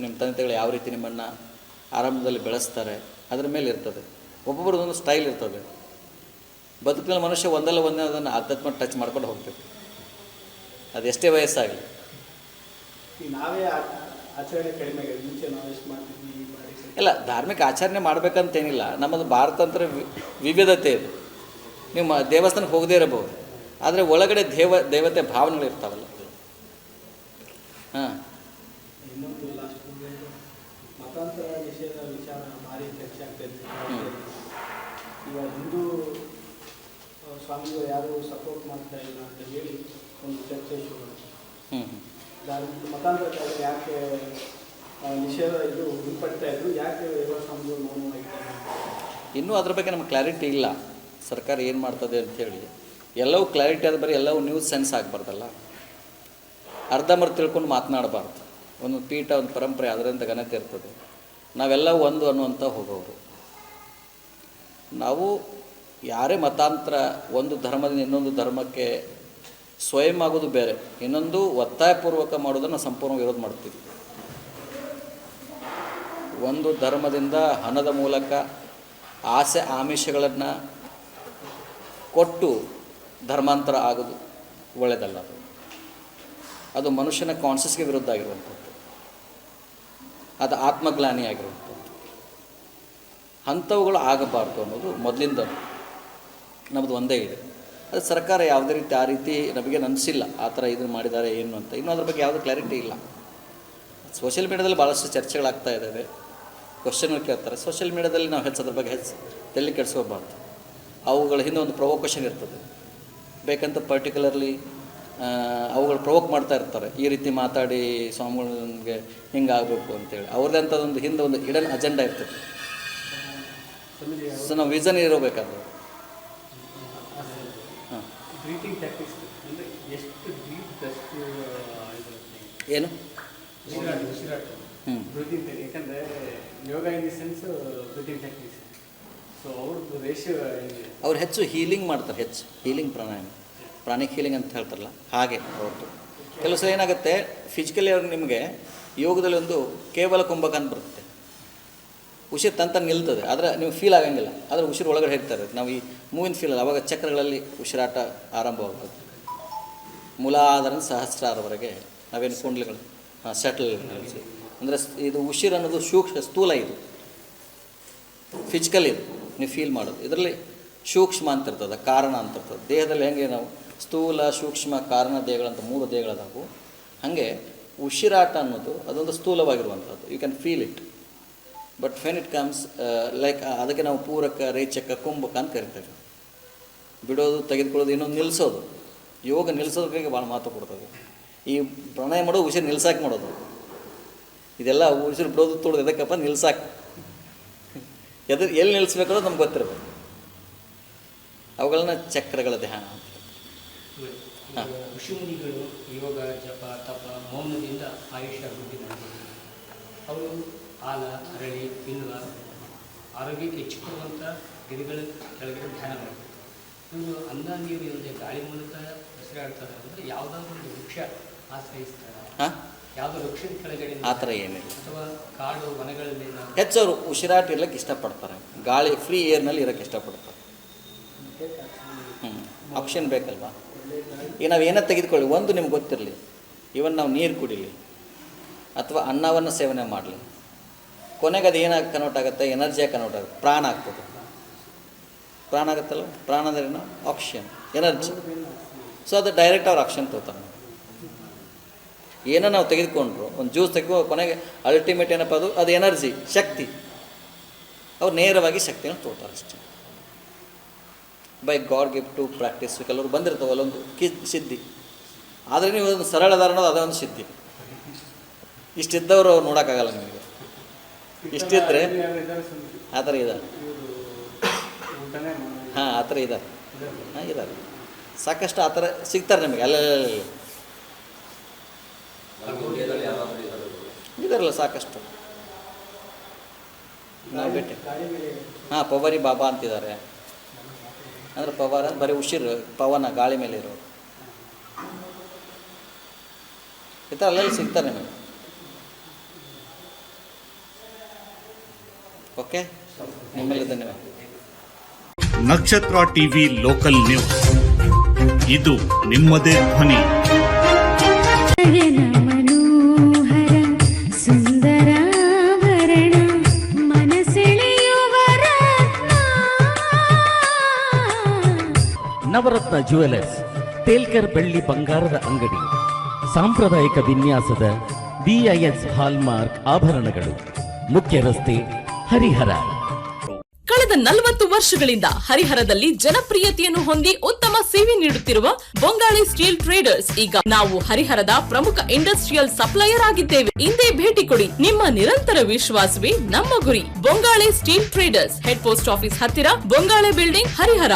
ನಿಮ್ಮ ತಂದೆ ತಾಯಿಗಳು ಯಾವ ರೀತಿ ನಿಮ್ಮನ್ನು ಆರಂಭದಲ್ಲಿ ಬೆಳೆಸ್ತಾರೆ ಅದ್ರ ಮೇಲೆ ಇರ್ತದೆ. ಒಬ್ಬೊಬ್ರದ್ದೊಂದು ಸ್ಟೈಲ್ ಇರ್ತದೆ. ಬದುಕಿನಲ್ಲಿ ಮನುಷ್ಯ ಒಂದಲ್ಲ ಒಂದೇ ಅದನ್ನು ಆಧ್ಯಾತ್ಮ ಟಚ್ ಮಾಡ್ಕೊಂಡು ಹೋಗ್ಬೇಕು, ಅದು ಎಷ್ಟೇ ವಯಸ್ಸಾಗಲಿ. ಈಗ ನಾವೇ ಆಚರಣೆ ಕಡಿಮೆ ಆಗಿದೆ. ಮುಂಚೆ ನಾವು ಎಷ್ಟು ಮಾಡ್ತಿದ್ವಿ, ಈಗ ಮಾಡಿ ಇಲ್ಲ, ಧಾರ್ಮಿಕ ಆಚರಣೆ ಮಾಡ್ಬೇಕಂತೇನಿಲ್ಲ. ನಮ್ಮದು ಭಾರತ ಅಂದ್ರೆ ವಿವಿಧತೆ ಇದೆ. ನೀವು ದೇವಸ್ಥಾನಕ್ಕೆ ಹೋಗದೇ ಇರಬಹುದು, ಆದರೆ ಒಳಗಡೆ ದೇವತೆ ಭಾವನೆಗಳು ಇರ್ತಾವಲ್ಲ. ಹಾಂ, ಇನ್ನೊಂದು ಲಾಸ್ಟ್ ಮತಾಂತರ ನಿಷೇಧ ವಿಚಾರ ಭಾರಿ ಚರ್ಚೆ ಆಗ್ತಾ ಇದೆ. ಈಗ ಹಿಂದೂ ಸ್ವಾಮಿಗಳು ಯಾರು ಸಪೋರ್ಟ್ ಮಾಡ್ತಾ ಇಲ್ಲ ಅಂತ ಹೇಳಿ ಒಂದು ಚರ್ಚೆ ಶುರು. ಧಾರ್ಮಿಕ ಮತಾಂತರ ಕಾಯ್ದೆ ಯಾಕೆ ನಿಷೇಧ ಇದು ಹಿಂಪಡ್ತಾ ಇದ್ರು, ಯಾಕೆ ಎಲ್ಲ ಸ್ವಾಮಿಗಳು ಮೌನವಾಗಿದ್ದಾರೆ? ಇನ್ನೂ ಅದ್ರ ಬಗ್ಗೆ ನಮ್ಗೆ ಕ್ಲಾರಿಟಿ ಇಲ್ಲ, ಸರ್ಕಾರ ಏನು ಮಾಡ್ತದೆ ಅಂಥೇಳಿ. ಎಲ್ಲವೂ ಕ್ಲಾರಿಟಿ ಆದ ಬರೀ ಎಲ್ಲವೂ ನ್ಯೂಸ್ ಸೆನ್ಸ್ ಆಗಬಾರ್ದಲ್ಲ. ಅರ್ಧಂಬರ್ಧ ತಿಳ್ಕೊಂಡು ಮಾತನಾಡಬಾರ್ದು. ಒಂದು ಪೀಠ, ಒಂದು ಪರಂಪರೆ, ಅದರಿಂದ ಘನತೆ ಇರ್ತದೆ. ನಾವೆಲ್ಲ ಒಂದು ಅನ್ನುವಂಥ ಹೋಗೋರು. ನಾವು ಯಾರೇ ಮತಾಂತರ, ಒಂದು ಧರ್ಮದಿಂದ ಇನ್ನೊಂದು ಧರ್ಮಕ್ಕೆ ಸ್ವಯಂ ಆಗೋದು ಬೇರೆ, ಇನ್ನೊಂದು ಒತ್ತಾಯಪೂರ್ವಕ ಮಾಡೋದನ್ನು ಸಂಪೂರ್ಣ ವಿರೋಧ ಮಾಡ್ತೀವಿ. ಒಂದು ಧರ್ಮದಿಂದ ಹಣದ ಮೂಲಕ ಆಸೆ ಆಮಿಷಗಳನ್ನು ಕೊಟ್ಟು ಧರ್ಮಾಂತರ ಆಗೋದು ಒಳ್ಳೆಯದಲ್ಲ. ಅದು ಮನುಷ್ಯನ ಕಾನ್ಷಿಯಸ್ಗೆ ವಿರುದ್ಧ ಆಗಿರುವಂಥದ್ದು, ಅದು ಆತ್ಮಗ್ಲಾನಿ ಆಗಿರುವಂಥದ್ದು. ಅಂಥವುಗಳು ಆಗಬಾರ್ದು ಅನ್ನೋದು ಮೊದಲಿಂದ ನಮ್ಮದು ಒಂದೇ ಇದೆ. ಅದು ಸರ್ಕಾರ ಯಾವುದೇ ರೀತಿ ಆ ರೀತಿ ನಮಗೆ ಅನಿಸಿಲ್ಲ ಆ ಥರ ಇದನ್ನು ಮಾಡಿದ್ದಾರೆ ಏನು ಅಂತ. ಇನ್ನೂ ಅದ್ರ ಬಗ್ಗೆ ಯಾವುದೂ ಕ್ಲಾರಿಟಿ ಇಲ್ಲ. ಸೋಷಿಯಲ್ ಮೀಡ್ಯಾದಲ್ಲಿ ಭಾಳಷ್ಟು ಚರ್ಚೆಗಳಾಗ್ತಾ ಇದ್ದಾವೆ, ಕ್ವಶನ್ಗಳು ಕೇಳ್ತಾರೆ. ಸೋಷಿಯಲ್ ಮೀಡ್ಯಾದಲ್ಲಿ ನಾವು ಹೆಚ್ಚು ಅದ್ರ ಬಗ್ಗೆ ಹೆಚ್ಚು ತಲೆ ಕೆಡಿಸ್ಕೋಬಾರ್ದು. ಅವುಗಳ ಹಿಂದೆ ಒಂದು ಪ್ರೊವೊಕೇಷನ್ ಇರ್ತದೆ. ಬೇಕಂತ ಪರ್ಟಿಕ್ಯುಲರ್ಲಿ ಅವುಗಳು ಪ್ರವೋಕ್ ಮಾಡ್ತಾ ಇರ್ತಾರೆ, ಈ ರೀತಿ ಮಾತಾಡಿ ಸ್ವಾಮಿಗಳಿಗೆ ಹಿಂಗಾಗಬೇಕು ಅಂತೇಳಿ. ಅವ್ರದ್ದೇ ಅಂಥದ್ದೊಂದು ಹಿಂದೆ ಒಂದು ಹಿಡನ್ ಅಜೆಂಡಾ ಇರ್ತದೆ. ಸೊ ನಾವು ವಿಷನ್ ಇರಬೇಕಾದ್ರೆ ಹಾಂ ಬ್ರೀತಿಂಗ್ ಟ್ಯಾಕ್ಟಿಕ್ಸ್ ಅಂದರೆ ಎಷ್ಟು ಡೀಪ್ ಅಷ್ಟು ಏನು ಉಸಿರಾಟ ಬ್ರೀತಿಂಗ್ ಟೆಕ್ನಿಕ್. ಯಾಕಂದರೆ ಯೋಗ in the sense breathing techniques. So ಅವ್ರದ್ದು ರೇಷಿಯೋ ಅವ್ರು ಹೆಚ್ಚು ಹೀಲಿಂಗ್ ಮಾಡ್ತಾರೆ, ಹೆಚ್ಚು ಹೀಲಿಂಗ್ ಪ್ರಾಣಾಯಾಮ, ಪ್ರಾಣಿಕ್ ಹೀಲಿಂಗ್ ಅಂತ ಹೇಳ್ತಾರಲ್ಲ ಹಾಗೆ ಅವ್ರದ್ದು. ಕೆಲವು ಸಲ ಏನಾಗುತ್ತೆ ಫಿಸಿಕಲಿ ಅವ್ರು ನಿಮಗೆ ಯೋಗದಲ್ಲಿ ಒಂದು ಕೇವಲ ಕುಂಭಕ ಅಂತ ಬರುತ್ತೆ, ಉಸಿರು ತಂತ ನಿಲ್ತದೆ, ಆದರೆ ನೀವು ಫೀಲ್ ಆಗಂಗಿಲ್ಲ, ಆದರೆ ಉಸಿರು ಒಳಗಡೆ ಹೇಳ್ತಾರೆ. ನಾವು ಈ ಮೂವಿನ ಫೀಲ್ ಅಲ್ಲ, ಅವಾಗ ಚಕ್ರಗಳಲ್ಲಿ ಉಸಿರಾಟ ಆರಂಭವಾಗ್ತದೆ. ಮೂಲಾಧಾರ ಸಹಸ್ರಾರವರೆಗೆ ನಾವೇನು ಕುಂಡ್ಲಿಗಳು ಸೆಟಲ್ ಅಂದರೆ ಇದು ಉಸಿರು ಅನ್ನೋದು ಸ್ಥೂಲ, ಇದು ಫಿಸಿಕಲ್, ಇದು ನೀವು ಫೀಲ್ ಮಾಡೋದು. ಇದರಲ್ಲಿ ಸೂಕ್ಷ್ಮ ಅಂತ ಇರ್ತದೆ, ಕಾರಣ ಅಂತ ಇರ್ತದೆ. ದೇಹದಲ್ಲಿ ಹೆಂಗೆ ನಾವು ಸ್ಥೂಲ ಸೂಕ್ಷ್ಮ ಕಾರಣ ದೇಹಗಳಂತ 3 ದೇಹಗಳದಾವು, ಹಾಗೆ ಉಸಿರಾಟ ಅನ್ನೋದು ಅದೊಂದು ಸ್ಥೂಲವಾಗಿರುವಂಥದ್ದು. You can feel it. But when it comes like ಅದಕ್ಕೆ ನಾವು ಪೂರಕ, ರೇಚಕ, ಕುಂಭಕ ಅಂತ ಕರಿತೇವೆ. ಬಿಡೋದು, ತೆಗೆದುಕೊಳ್ಳೋದು, ಇನ್ನೊಂದು ನಿಲ್ಲಿಸೋದು. ಯೋಗ ನಿಲ್ಲಿಸೋದಕ್ಕೆ ಭಾಳ ಮಹತ್ವ ಕೊಡ್ತದೆ. ಈ ಪ್ರಾಣಾಯಾಮ ಮಾಡೋದು ಉಸಿರು ನಿಲ್ಸಾಕೆ ಮಾಡೋದು. ಇದೆಲ್ಲ ಉಸಿರು ಬಿಡೋದು ತೊಡೋದು ಎದಕ್ಕಪ್ಪ ನಿಲ್ಸಾಕೆ. ಎಲ್ಲಿ ನಿಲ್ಲಿಸ್ಬೇಕೋ ನಮ್ಗೆ ಗೊತ್ತಿರಬೇಕು. ಅವುಗಳನ್ನ ಚಕ್ರಗಳ ಧ್ಯಾನ ಅಂತ. ಹಾಂ, ಋಷಿಮುನಿಗಳು ಯೋಗ, ಜಪ, ತಪ, ಮೌನದಿಂದ ಆಯುಷ್ಯ ಅಭಿವೃದ್ಧಿ ಮಾಡಿದರು. ಅವರು ಆಲ, ಅರಳಿ, ಬಿಲ್ವ, ಆರೋಗ್ಯಕ್ಕೆ ಹೆಚ್ಚು ಕೊಡುವಂಥ ಗಿಡಗಳ ಕೆಳಗಡೆ ಧ್ಯಾನ ಮಾಡ್ತಾರೆ. ಇವರು ಅನ್ನ ನೀರು ಇಲ್ಲದೆ ಗಾಳಿ ಮೂಲಕ ಉಸಿರಾಡ್ತಾರೆ ಅಂದರೆ ಯಾವುದಾದ್ರೂ ಒಂದು ವೃಕ್ಷ ಆಶ್ರಯಿಸ್ತಾರೆ. ಹಾಂ, ಯಾವುದೋ ವೃಕ್ಷದ ಕೆಳಗಡೆ ಆ ಥರ ಏನಿಲ್ಲ. ಅಥವಾ ಕಾಡು ವನಗಳಲ್ಲಿ ಹೆಚ್ಚು ಅವರು ಉಸಿರಾಟ ಇರ್ಲಿಕ್ಕೆ ಇಷ್ಟಪಡ್ತಾರೆ, ಗಾಳಿ ಫ್ರೀ ಏರ್ನಲ್ಲಿ ಇರೋಕ್ಕೆ ಇಷ್ಟಪಡ್ತಾರೆ. ಆಪ್ಷನ್ ಬೇಕಲ್ವಾ. ಈಗ ನಾವು ಏನೇ ತೆಗೆದುಕೊಳ್ಳಿ, ಒಂದು ನಿಮ್ಗೆ ಗೊತ್ತಿರಲಿ, ಇವನ್ ನಾವು ನೀರು ಕುಡಿಲಿ ಅಥವಾ ಅನ್ನವನ್ನು ಸೇವನೆ ಮಾಡಲಿ, ಕೊನೆಗೆ ಅದು ಏನಾಗಿ ಕನ್ವರ್ಟ್ ಆಗುತ್ತೆ, ಎನರ್ಜಿಯಾಗಿ ಕನ್ವರ್ಟ್ ಆಗುತ್ತೆ, ಪ್ರಾಣ ಆಗ್ತದೆ. ಪ್ರಾಣ ಆಗುತ್ತಲ್ಲ, ಪ್ರಾಣ ಅಂದ್ರೇನು? Oxygen, energy. ಸೊ ಅದು ಡೈರೆಕ್ಟ್ ಅವ್ರು ಆಕ್ಷನ್ ತಗೋತಾರೆ. ಏನೋ ನಾವು ತೆಗೆದುಕೊಂಡ್ರು, ಒಂದು ಜ್ಯೂಸ್ ತೆಗೆದು ಕೊನೆಗೆ ಅಲ್ಟಿಮೇಟ್ ಏನಪ್ಪ ಅದು ಎನರ್ಜಿ, ಶಕ್ತಿ. ಅವ್ರು ನೇರವಾಗಿ ಶಕ್ತಿಯನ್ನು ತಗೋತಾರೆ ಅಷ್ಟೇ. By God gift to practice. ಕೆಲವರು ಬಂದಿರ್ತಾವಲ್ಲ ಒಂದು ಸಿದ್ಧಿ, ಆದರೆ ನೀವು ಒಂದು ಸರಳದಾರ ಅನ್ನೋದು ಅದೇ ಒಂದು ಸಿದ್ಧಿ. ಇಷ್ಟಿದ್ದವರು ಅವ್ರು ನೋಡೋಕ್ಕಾಗಲ್ಲ ನಿಮಗೆ. ಇಷ್ಟಿದ್ರೆ ಆ ಥರ ಇದ್ದಾರೆ. ಹಾಂ, ಆ ಥರ ಇದ್ದಾರೆ. ಹಾಂ, ಇದ್ದಾರೆ ಸಾಕಷ್ಟು ಆ ಥರ ಸಿಗ್ತಾರೆ ನಿಮಗೆ ಅಲ್ಲಲ್ಲಿ. ಇದಾರಲ್ಲ ಸಾಕಷ್ಟು, ನಾವು ಭೇಟಿ. ಹಾಂ, ಪವರಿ ಬಾಬಾ ಅಂತಿದ್ದಾರೆ. ಅಂದರೆ ಪವರ ಬರೀ ಉಸಿರು, ಪವನ ಗಾಳಿ ಮೇಲೆ ಇರೋರು. ಈ ಥರ ಅಲ್ಲೆಲ್ಲಿ ಸಿಗ್ತಾರೆ ನಿಮಗೆ. ಓಕೆ, ನಿಮ್ಮಲ್ಲಿ ಧನ್ಯವಾದ. ನಕ್ಷತ್ರ ಟಿವಿ ಲೋಕಲ್ ನ್ಯೂಸ್, ಇದು ನಿಮ್ಮದೇ ಧ್ವನಿ. ಮನೋಹರ ಸುಂದರಾಭರಣ ಮನಸೆಳೆಯುವ ನವರತ್ನ ಜ್ಯುವೆಲರ್ಸ್, ತೇಲ್ಕರ್ ಬೆಳ್ಳಿ ಬಂಗಾರದ ಅಂಗಡಿ. ಸಾಂಪ್ರದಾಯಿಕ ವಿನ್ಯಾಸದ BIS ಹಾಲ್ಮಾರ್ಕ್ ಆಭರಣಗಳು. ಮುಖ್ಯ ರಸ್ತೆ, ಹರಿಹರ. ಕಳೆದ 40 ವರ್ಷಗಳಿಂದ ಹರಿಹರದಲ್ಲಿ ಜನಪ್ರಿಯತೆಯನ್ನು ಹೊಂದಿ ಉತ್ತಮ ಸೇವೆ ನೀಡುತ್ತಿರುವ ಬೊಂಗಾಳಿ ಸ್ಟೀಲ್ ಟ್ರೇಡರ್ಸ್ ಈಗ ನಾವು ಹರಿಹರದ ಪ್ರಮುಖ ಇಂಡಸ್ಟ್ರಿಯಲ್ ಸಪ್ಲೈಯರ್ ಆಗಿದ್ದೇವೆ. ಇಂದೇ ಭೇಟಿ ಕೊಡಿ. ನಿಮ್ಮ ನಿರಂತರ ವಿಶ್ವಾಸವೇ ನಮ್ಮ ಗುರಿ. Bongali steel traders, head post office ಹತ್ತಿರ, ಬೊಂಗಾಳೆ ಬಿಲ್ಡಿಂಗ್, ಹರಿಹರ.